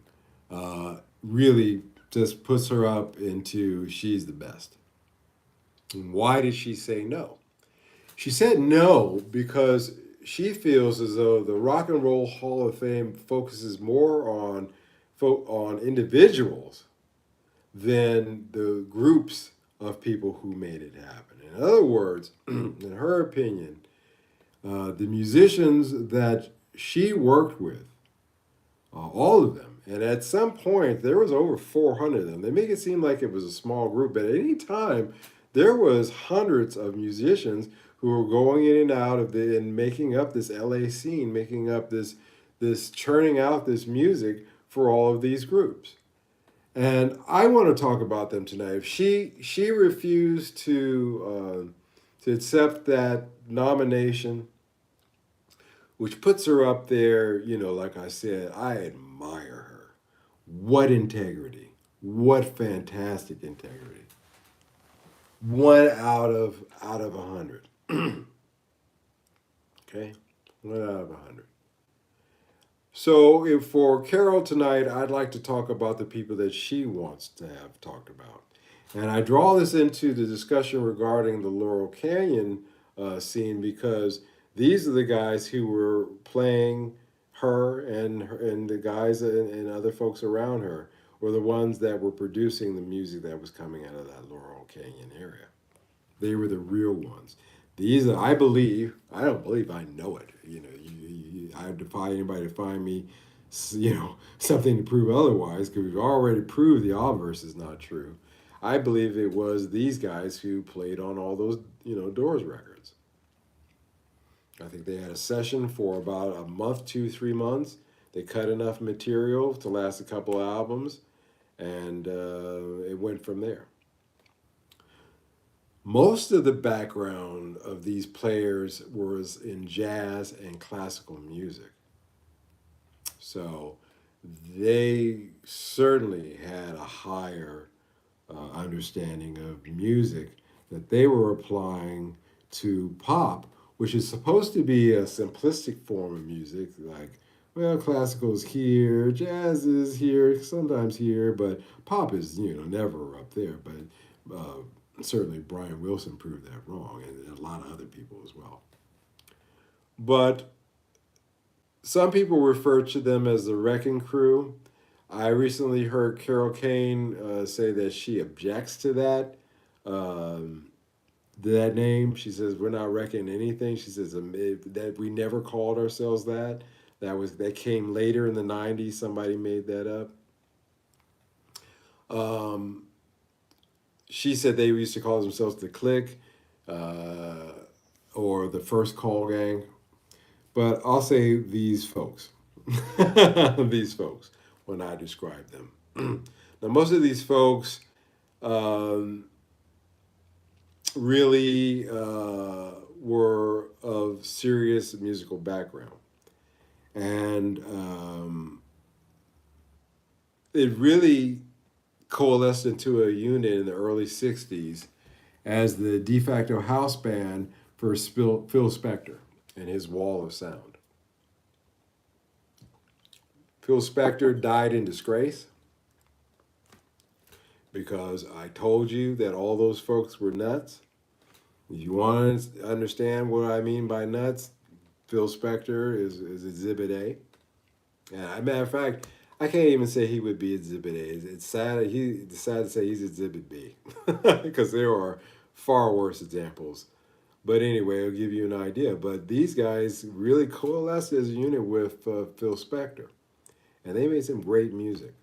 really just puts her up into she's the best. And why did she say no? She said no because she feels as though the Rock and Roll Hall of Fame focuses more on individuals than the groups of people who made it happen. In other words, in her opinion, the musicians that she worked with, all of them, and at some point there was over 400 of them. They make it seem like it was a small group, but at any time there was hundreds of musicians who were going in and out of the and making up this LA scene, making up this churning out this music for all of these groups. And I want to talk about them tonight. If she refused to accept that nomination, which puts her up there, like I said, I admire her. What integrity. What fantastic integrity. One out of 100. Okay? One out of 100. So if for Carol tonight, I'd like to talk about the people that she wants to have talked about. And I draw this into the discussion regarding the Laurel Canyon scene because these are the guys who were playing and the guys and other folks around her were the ones that were producing the music that was coming out of that Laurel Canyon area. They were the real ones. These are, I believe, I don't believe, I know it. I defy anybody to find me, something to prove otherwise because we've already proved the obverse is not true. I believe it was these guys who played on all those, Doors records. I think they had a session for about a month, 2, 3 months. They cut enough material to last a couple albums, and it went from there. Most of the background of these players was in jazz and classical music. So they certainly had a higher understanding of music that they were applying to pop, which is supposed to be a simplistic form of music, like, well, classical is here, jazz is here, sometimes here, but pop is, never up there. But certainly Brian Wilson proved that wrong, and a lot of other people as well. But some people refer to them as the Wrecking Crew. I recently heard Carol Kane say that she objects to that name. She says we're not wrecking anything. She says that we never called ourselves that. That came later in the '90s. Somebody made that up. She said they used to call themselves the Click or the First Call Gang. But I'll say these folks. These folks when I describe them. Now, most of these folks, really were of serious musical background. And it really coalesced into a unit in the early 60s as the de facto house band for Phil Spector and his Wall of Sound. Phil Spector died in disgrace because I told you that all those folks were nuts. If you want to understand what I mean by nuts, Phil Spector is Exhibit A. And as a matter of fact, I can't even say he would be Exhibit A. It's sad he decided to say he's Exhibit B because there are far worse examples. But anyway, it'll give you an idea. But these guys really coalesced as a unit with Phil Spector, and they made some great music.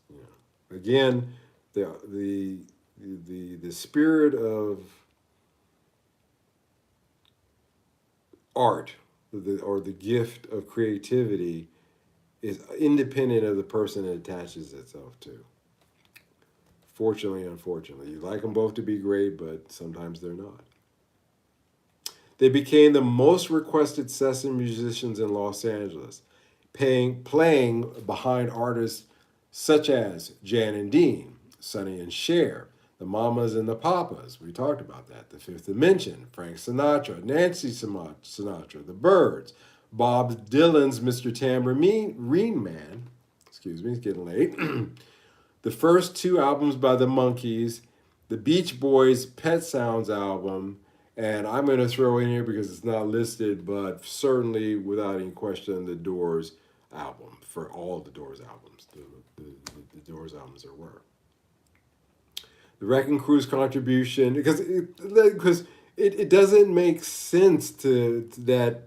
You know. Again, the spirit of art, or the gift of creativity, is independent of the person it attaches itself to. Fortunately, unfortunately, you like them both to be great, but sometimes they're not. They became the most requested session musicians in Los Angeles, playing behind artists such as Jan and Dean, Sonny and Cher, the Mamas and the Papas. We talked about that. The Fifth Dimension, Frank Sinatra, Nancy Sinatra, the Byrds, Bob Dylan's Mr. Tambourine Man. Excuse me, it's getting late. The first two albums by the Monkees, the Beach Boys' Pet Sounds album, and I'm going to throw in here because it's not listed, but certainly without any question, the Doors album, for all the Doors albums. The Doors albums there were. The Wrecking Crew's contribution, because it doesn't make sense to that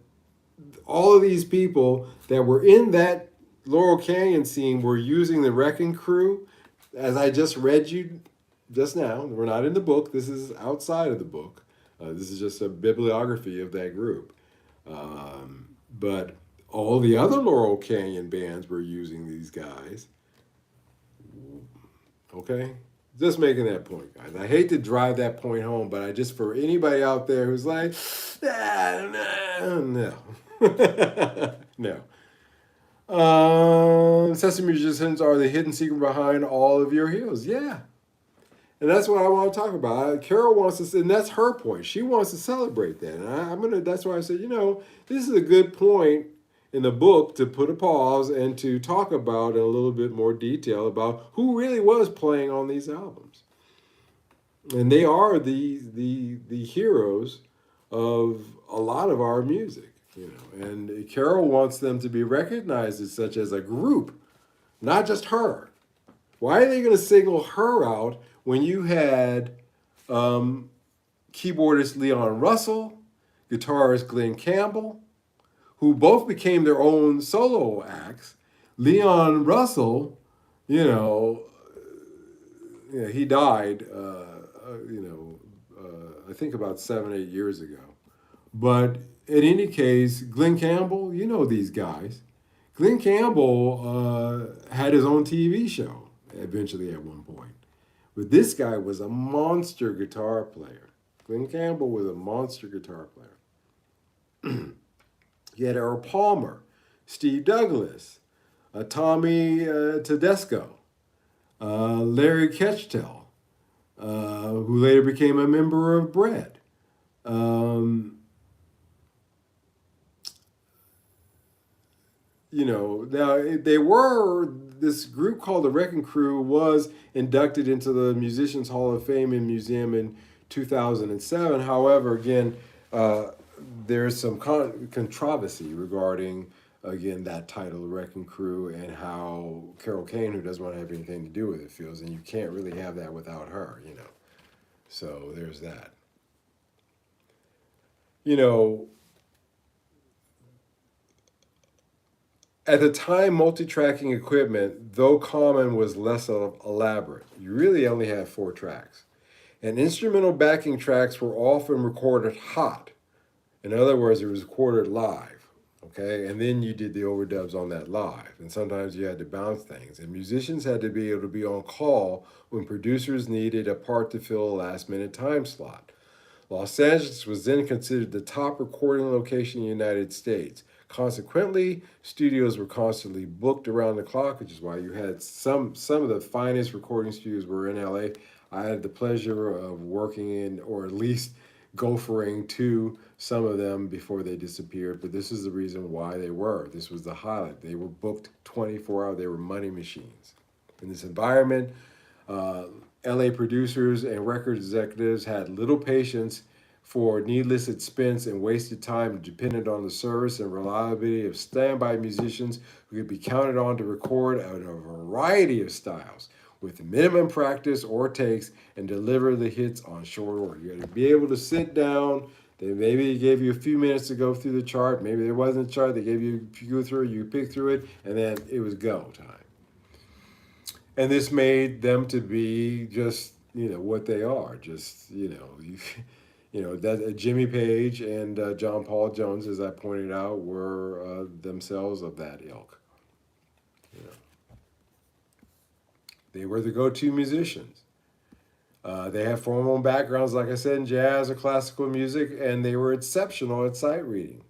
all of these people that were in that Laurel Canyon scene were using the Wrecking Crew, as I just read you just now. We're not in the book. This is outside of the book. This is just a bibliography of that group. But all the other Laurel Canyon bands were using these guys. Okay? Just making that point, guys. I hate to drive that point home, but I just, for anybody out there who's like, no. No. Sesame musicians are the hidden secret behind all of your heroes. Yeah. And that's what I want to talk about. Carol wants to, and that's her point. She wants to celebrate that. And I'm gonna. That's why I said, this is a good point in the book to put a pause and to talk about in a little bit more detail about who really was playing on these albums. And they are the heroes of a lot of our music, And Carol wants them to be recognized as such, as a group, not just her. Why are they going to single her out when you had keyboardist Leon Russell, guitarist Glenn Campbell, who both became their own solo acts? Leon Russell, he died, I think about 7-8 years ago. But in any case, Glenn Campbell, these guys. Glenn Campbell had his own TV show eventually at one point. But this guy was a monster guitar player. Glenn Campbell was a monster guitar player. You had Earl Palmer, Steve Douglas, Tommy Tedesco, Larry Ketchtel, who later became a member of Bread. Now this group called the Wrecking Crew was inducted into the Musicians Hall of Fame and Museum in 2007. However, again, there's some controversy regarding, again, that title, the Wrecking Crew, and how Carol Kane, who doesn't want to have anything to do with it, feels, and you can't really have that without her, So there's that. At the time, multi-tracking equipment, though common, was less elaborate. You really only had 4 tracks. And instrumental backing tracks were often recorded hot. In other words, it was recorded live, okay? And then you did the overdubs on that live. And sometimes you had to bounce things. And musicians had to be able to be on call when producers needed a part to fill a last-minute time slot. Los Angeles was then considered the top recording location in the United States. Consequently, studios were constantly booked around the clock, which is why you had some of the finest recording studios were in LA. I had the pleasure of working in, or at least gophering to some of them before they disappeared. But this is the reason why they were. This was the highlight. They were booked 24 hours. They were money machines. In this environment, uh, LA producers and record executives had little patience for needless expense and wasted time dependent on the service and reliability of standby musicians who could be counted on to record out a variety of styles with minimum practice or takes and deliver the hits on short order. You had to be able to sit down. They maybe gave you a few minutes to go through the chart. Maybe there wasn't a chart. They gave you, you go through it, you pick through it, and then it was go time. And this made them to be just what they are, just that Jimmy Page and John Paul Jones, as I pointed out, were themselves of that ilk. You know, they were the go-to musicians. They have formal backgrounds, like I said, in jazz or classical music, and they were exceptional at sight reading.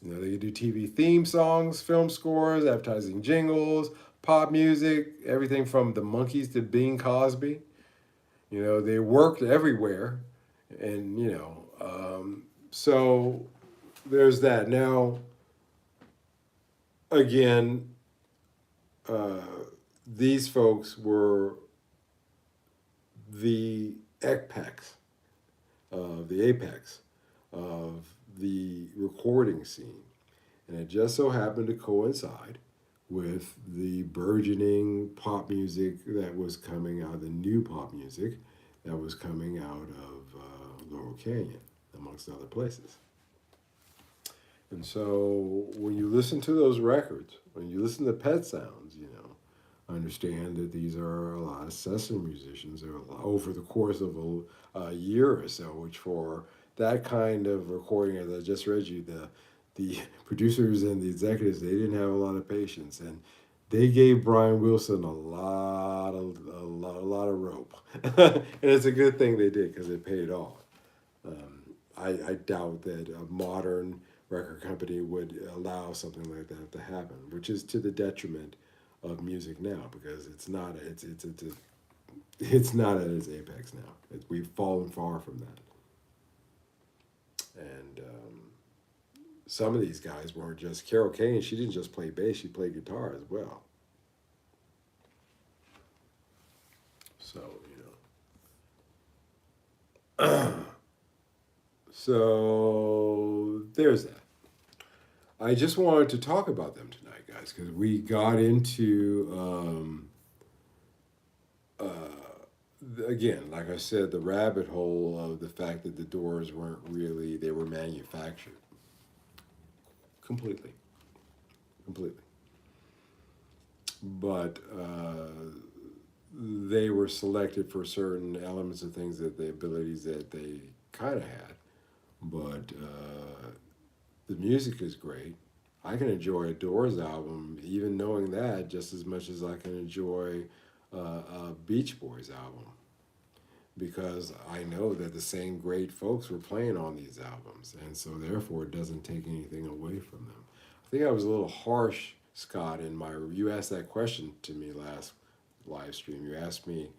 They could do TV theme songs, film scores, advertising jingles, pop music, everything from the Monkees to Bing Cosby. They worked everywhere, and so there's that. Now, again, uh, these folks were the apex of the recording scene. And it just so happened to coincide with the burgeoning pop music that was coming out, the new pop music that was coming out of Laurel Canyon, amongst other places. And so when you listen to those records, when you listen to Pet Sounds, understand that these are a lot of session musicians over the course of a year or so, which for that kind of recording, as I just read you, the producers and the executives, they didn't have a lot of patience, and they gave Brian Wilson a lot of rope, and it's a good thing they did because it paid off. I doubt that a modern record company would allow something like that to happen, which is to the detriment of music now because it's not at its apex now. We've fallen far from that, and some of these guys weren't just Carol Kane. She didn't just play bass; she played guitar as well. So so there's that. I just wanted to talk about them tonight, guys, because we got into again, like I said, the rabbit hole of the fact that the Doors weren't really, they were manufactured completely, completely. But they were selected for certain elements of things that the abilities that they kind of had. But the music is great. I can enjoy a Doors album, even knowing that, just as much as I can enjoy a Beach Boys album, because I know that the same great folks were playing on these albums, and so therefore it doesn't take anything away from them. I think I was a little harsh, Scott, in my. You asked that question to me last live stream. You asked me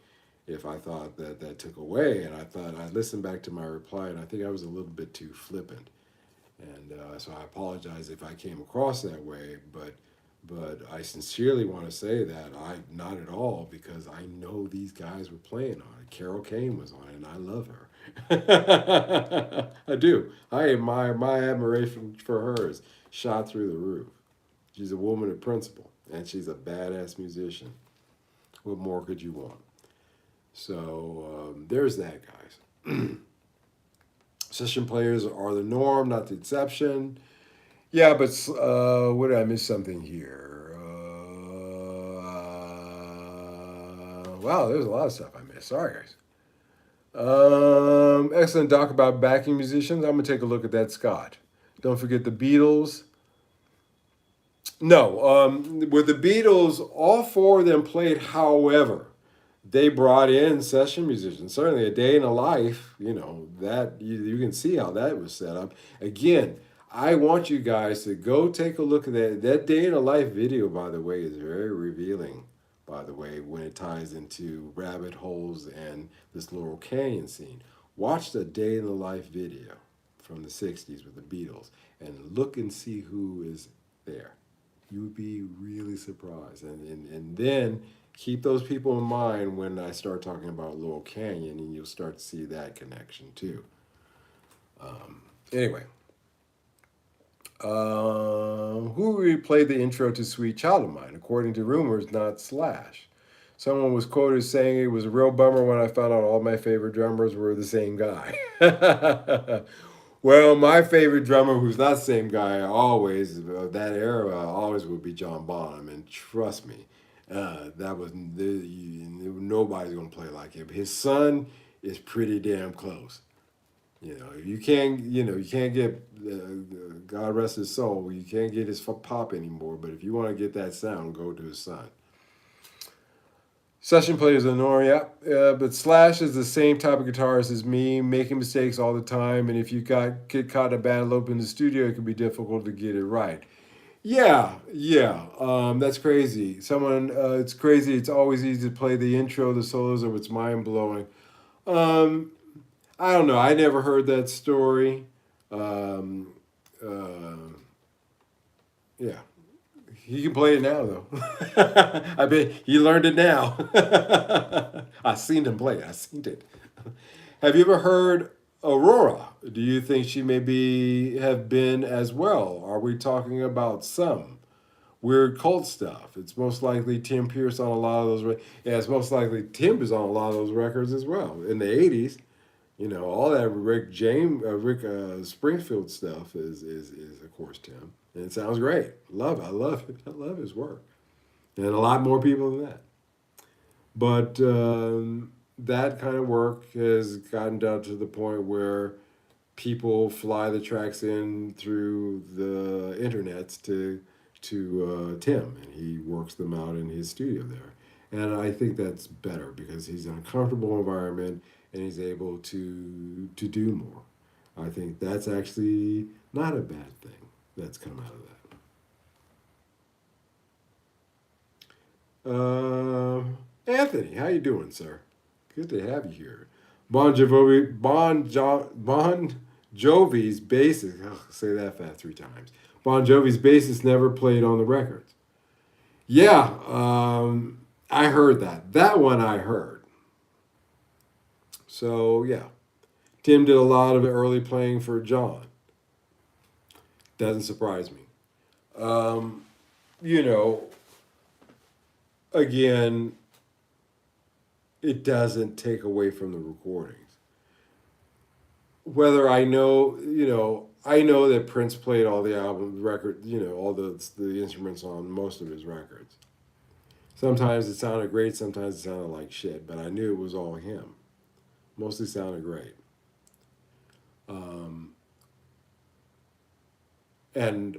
if I thought that that took away, and I thought I listened back to my reply, and I think I was a little bit too flippant, and so I apologize if I came across that way, but I sincerely want to say that I not at all because I know these guys were playing on it. Carol Kane was on it, and I love her. I do. I admire my admiration for her is shot through the roof. She's a woman of principle, and she's a badass musician. What more could you want? So there's that, guys. Session players are the norm, not the exception. Yeah, but what did I miss something here? Wow, there's a lot of stuff I missed. Sorry, guys. Excellent doc about backing musicians. I'm gonna take a look at that, Scott. Don't forget the Beatles. No, with the Beatles, all four of them played. However, they brought in session musicians. Certainly, a day in a life, that you can see how that was set up. Again, I want you guys to go take a look at that. That day in a life video, by the way, is very revealing. By the way, when it ties into rabbit holes and this Laurel Canyon scene, watch the day in the life video from the '60s with the Beatles and look and see who is there. You would be really surprised, and then keep those people in mind when I start talking about Laurel Canyon, and you'll start to see that connection too. Anyway, who replayed the intro to Sweet Child of Mine? According to rumors, not Slash. Someone was quoted as saying it was a real bummer when I found out all my favorite drummers were the same guy. Well, my favorite drummer, who's not the same guy, always of that era, always would be John Bonham, and trust me, that was nobody's gonna play like him. His son is pretty damn close. You can't get God rest his soul. You can't get his pop anymore. But if you want to get that sound, go to his son. Session players are annoying, yeah. But Slash is the same type of guitarist as me, making mistakes all the time. And if you get caught in a bad loop in the studio, it can be difficult to get it right. Yeah, yeah. That's crazy. It's crazy. It's always easy to play the intro, the solos, or it's mind blowing. Um, I don't know. I never heard that story. Um, uh, yeah, he can play it now though. I bet he learned it now. I seen him play. I seen it. Have you ever heard Aurora? Do you think she maybe have been as well? Are we talking about some weird cult stuff? It's most likely Tim Pierce on a lot of those. Yeah, it's most likely Tim is on a lot of those records as well in the '80s. All that Rick Springfield stuff is of course Tim, and it sounds great. I love it. I love his work, and a lot more people than that. But that kind of work has gotten down to the point where people fly the tracks in through the internets to Tim, and he works them out in his studio there. And I think that's better because he's in a comfortable environment and he's able to do more. I think that's actually not a bad thing that's come out of that. Anthony, how you doing, sir? Good to have you here. Bon Jovi's bassist. Oh, say that fast 3 times. Bon Jovi's bassist never played on the records. Yeah, I heard that. That one I heard. So yeah, Tim did a lot of early playing for John. Doesn't surprise me. Um, you know, again, it doesn't take away from the recordings. Whether I know that Prince played all the album record, all the instruments on most of his records. Sometimes it sounded great, sometimes it sounded like shit, but I knew it was all him. Mostly sounded great. Um, and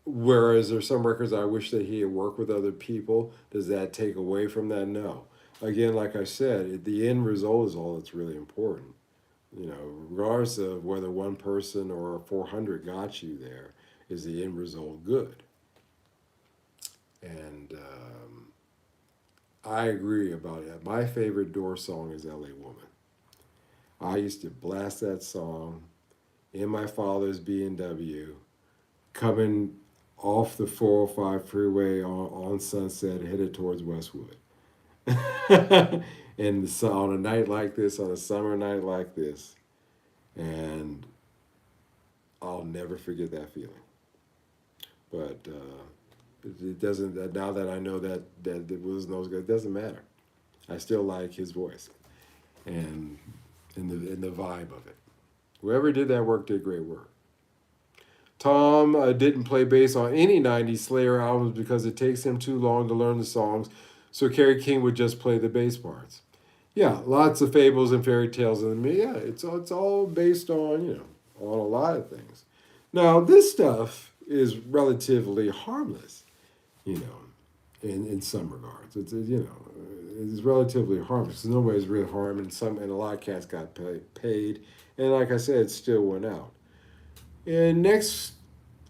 whereas there's some records I wish that he had worked with other people, does that take away from that? No. Again, like I said, the end result is all that's really important. Regardless of whether one person or 400 got you there, is the end result good? And I agree about it. My favorite Doors song is LA Woman. I used to blast that song in my father's B&W, coming off the 405 freeway on Sunset, headed towards Westwood. And on a night like this, on a summer night like this, and I'll never forget that feeling. But it doesn't. Now that I know that it was no good, it doesn't matter. I still like his voice, and the vibe of it. Whoever did that work did great work. Tom didn't play bass on any '90s Slayer albums because it takes him too long to learn the songs, so Kerry King would just play the bass parts. Yeah, lots of fables and fairy tales in me. Yeah, it's all based on on a lot of things. Now this stuff is relatively harmless, you know. in some regards. It's relatively harmless. Nobody's really harmed, and a lot of cats got paid, and like I said, it still went out. And next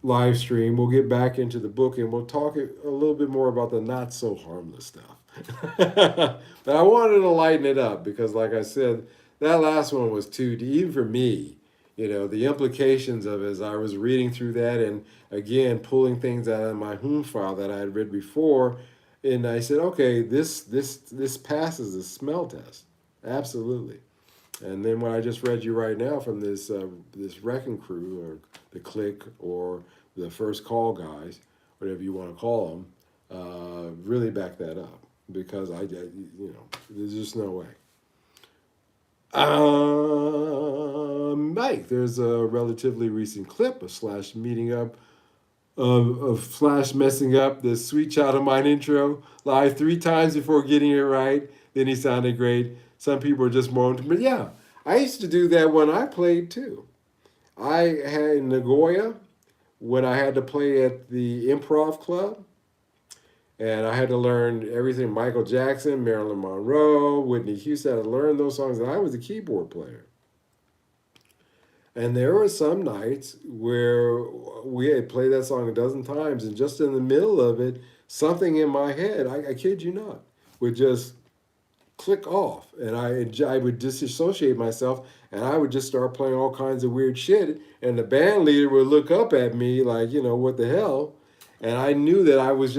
live stream, we'll get back into the book and we'll talk a little bit more about the not so harmless stuff. But I wanted to lighten it up because, like I said, that last one was too deep, even for me. The implications of it as I was reading through that and again pulling things out of my home file that I had read before, and I said, okay, this passes the smell test, absolutely. And then what I just read you right now from this wrecking crew or the clique or the first call guys, whatever you want to call them, really back that up because there's just no way. Mike, there's a relatively recent clip of Slash meeting up of Slash messing up the "Sweet Child of Mine" intro live 3 times before getting it right. Then he sounded great. Some people are just moaned, but yeah, I used to do that when I played too. I had in Nagoya when I had to play at the improv club, and I had to learn everything Michael Jackson, Marilyn Monroe, Whitney Houston. I had to learn those songs, and I was a keyboard player. And there were some nights where we had played that song a dozen times, and just in the middle of it, something in my head, I kid you not, would just click off. And I would disassociate myself, and I would just start playing all kinds of weird shit. And the band leader would look up at me like, what the hell? And I knew that I was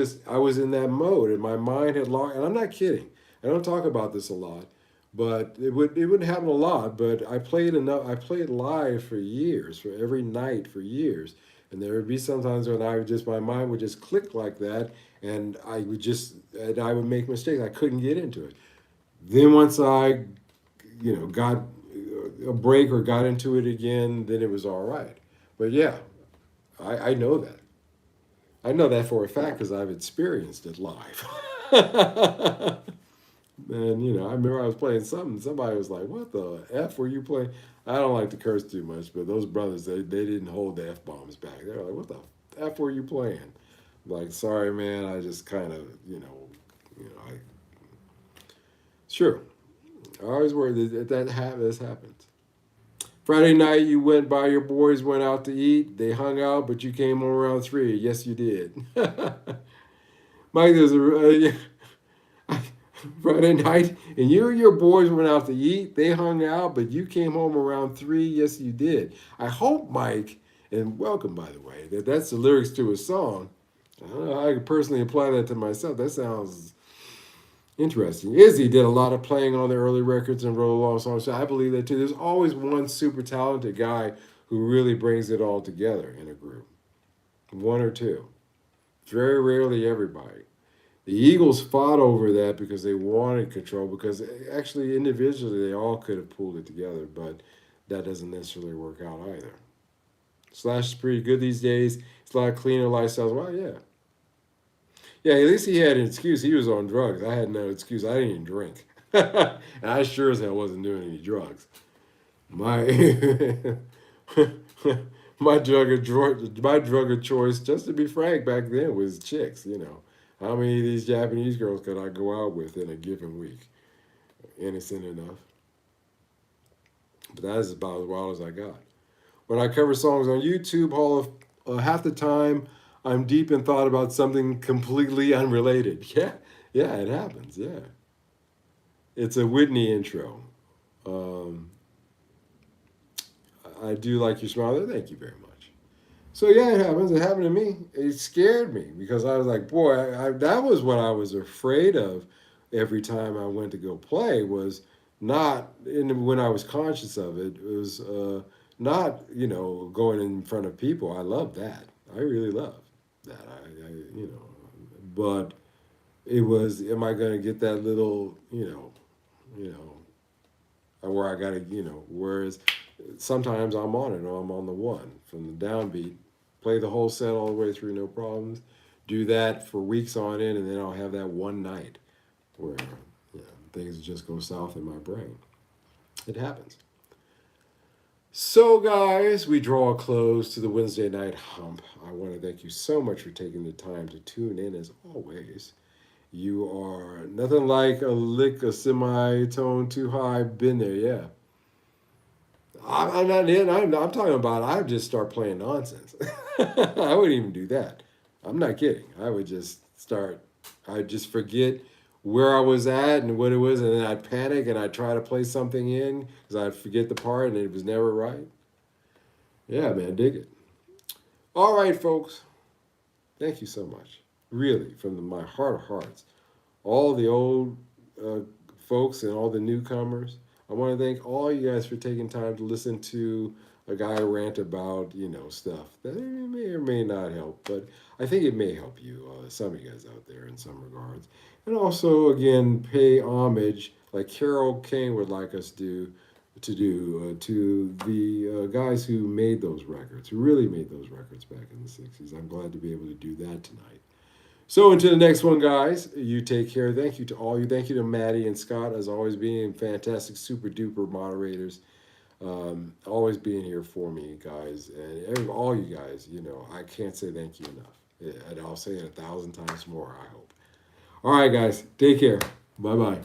in that mode, and my mind had lost. And I'm not kidding. I don't talk about this a lot, but it wouldn't happen a lot. But I played enough. I played live for years, for every night for years, and there would be sometimes when my mind would just click like that, and I would make mistakes. I couldn't get into it. Then once I, got a break or got into it again, then it was all right. But yeah, I know that. I know that for a fact because I've experienced it live. And I remember I was playing something. Somebody was like, "What the f were you playing?" I don't like to curse too much, but those brothers they didn't hold the f bombs back. They were like, "What the f were you playing?" I'm like, sorry, man. I just kind of I sure. I always worry this happens. Friday night, you went by your boys, went out to eat. They hung out, but you came home around 3. Yes, you did. Mike, there's Friday night, and you and your boys went out to eat. They hung out, but you came home around 3. Yes, you did. I hope, Mike, and welcome, by the way, that's the lyrics to a song. I don't know how I could personally apply that to myself. That sounds interesting. Izzy did a lot of playing on the early records and wrote a lot of songs. So I believe that too. There's always one super talented guy who really brings it all together in a group. One or two. Very rarely everybody. The Eagles fought over that because they wanted control, because actually individually they all could have pulled it together, but that doesn't necessarily work out either. Slash is pretty good these days. It's a lot of cleaner lifestyles. Well, yeah. Yeah, at least he had an excuse. He was on drugs. I had no excuse. I didn't even drink. And I sure as hell wasn't doing any drugs. My my drug of choice, just to be frank, back then was chicks. How many of these Japanese girls could I go out with in a given week? Innocent enough. But that is about as wild as I got. When I cover songs on YouTube, half the time I'm deep in thought about something completely unrelated. Yeah, yeah, it happens. Yeah, it's a Whitney intro. Um, I do like your smile. Thank you very much. So yeah, it happens. It happened to me. It scared me because I was like, boy, that was what I was afraid of every time I went to go play was not when I was conscious of it. It was not going in front of people. I love that. I really love that. But it was, am I going to get that little where I got to whereas sometimes I'm on it or I'm on the one from the downbeat, play the whole set all the way through, no problems. Do that for weeks on end, and then I'll have that one night where things just go south in my brain. It happens. So, guys, we draw a close to the Wednesday night hump. I want to thank you so much for taking the time to tune in as always. You are nothing like a lick, a semitone too high. Been there, yeah. I'm not in. I'm talking about. I would just start playing nonsense. I wouldn't even do that. I'm not kidding. I would just start. I'd just forget where I was at and what it was, and then I'd panic and I'd try to play something in because I'd forget the part and it was never right. Yeah, man, dig it. All right, folks. Thank you so much. Really, from my heart of hearts, all the old uh, folks and all the newcomers. I want to thank all you guys for taking time to listen to a guy rant about, stuff that may or may not help, but I think it may help you, some of you guys out there in some regards. And also, again, pay homage, like Carol Kane would like us to the guys who made those records, who really made those records back in the 60s. I'm glad to be able to do that tonight. So until the next one, guys, you take care. Thank you to all you. Thank you to Maddie and Scott, as always, being fantastic, super duper moderators. Always being here for me, guys, and all you guys. I can't say thank you enough. And I'll say it 1,000 times more, I hope. All right, guys, take care. Bye bye.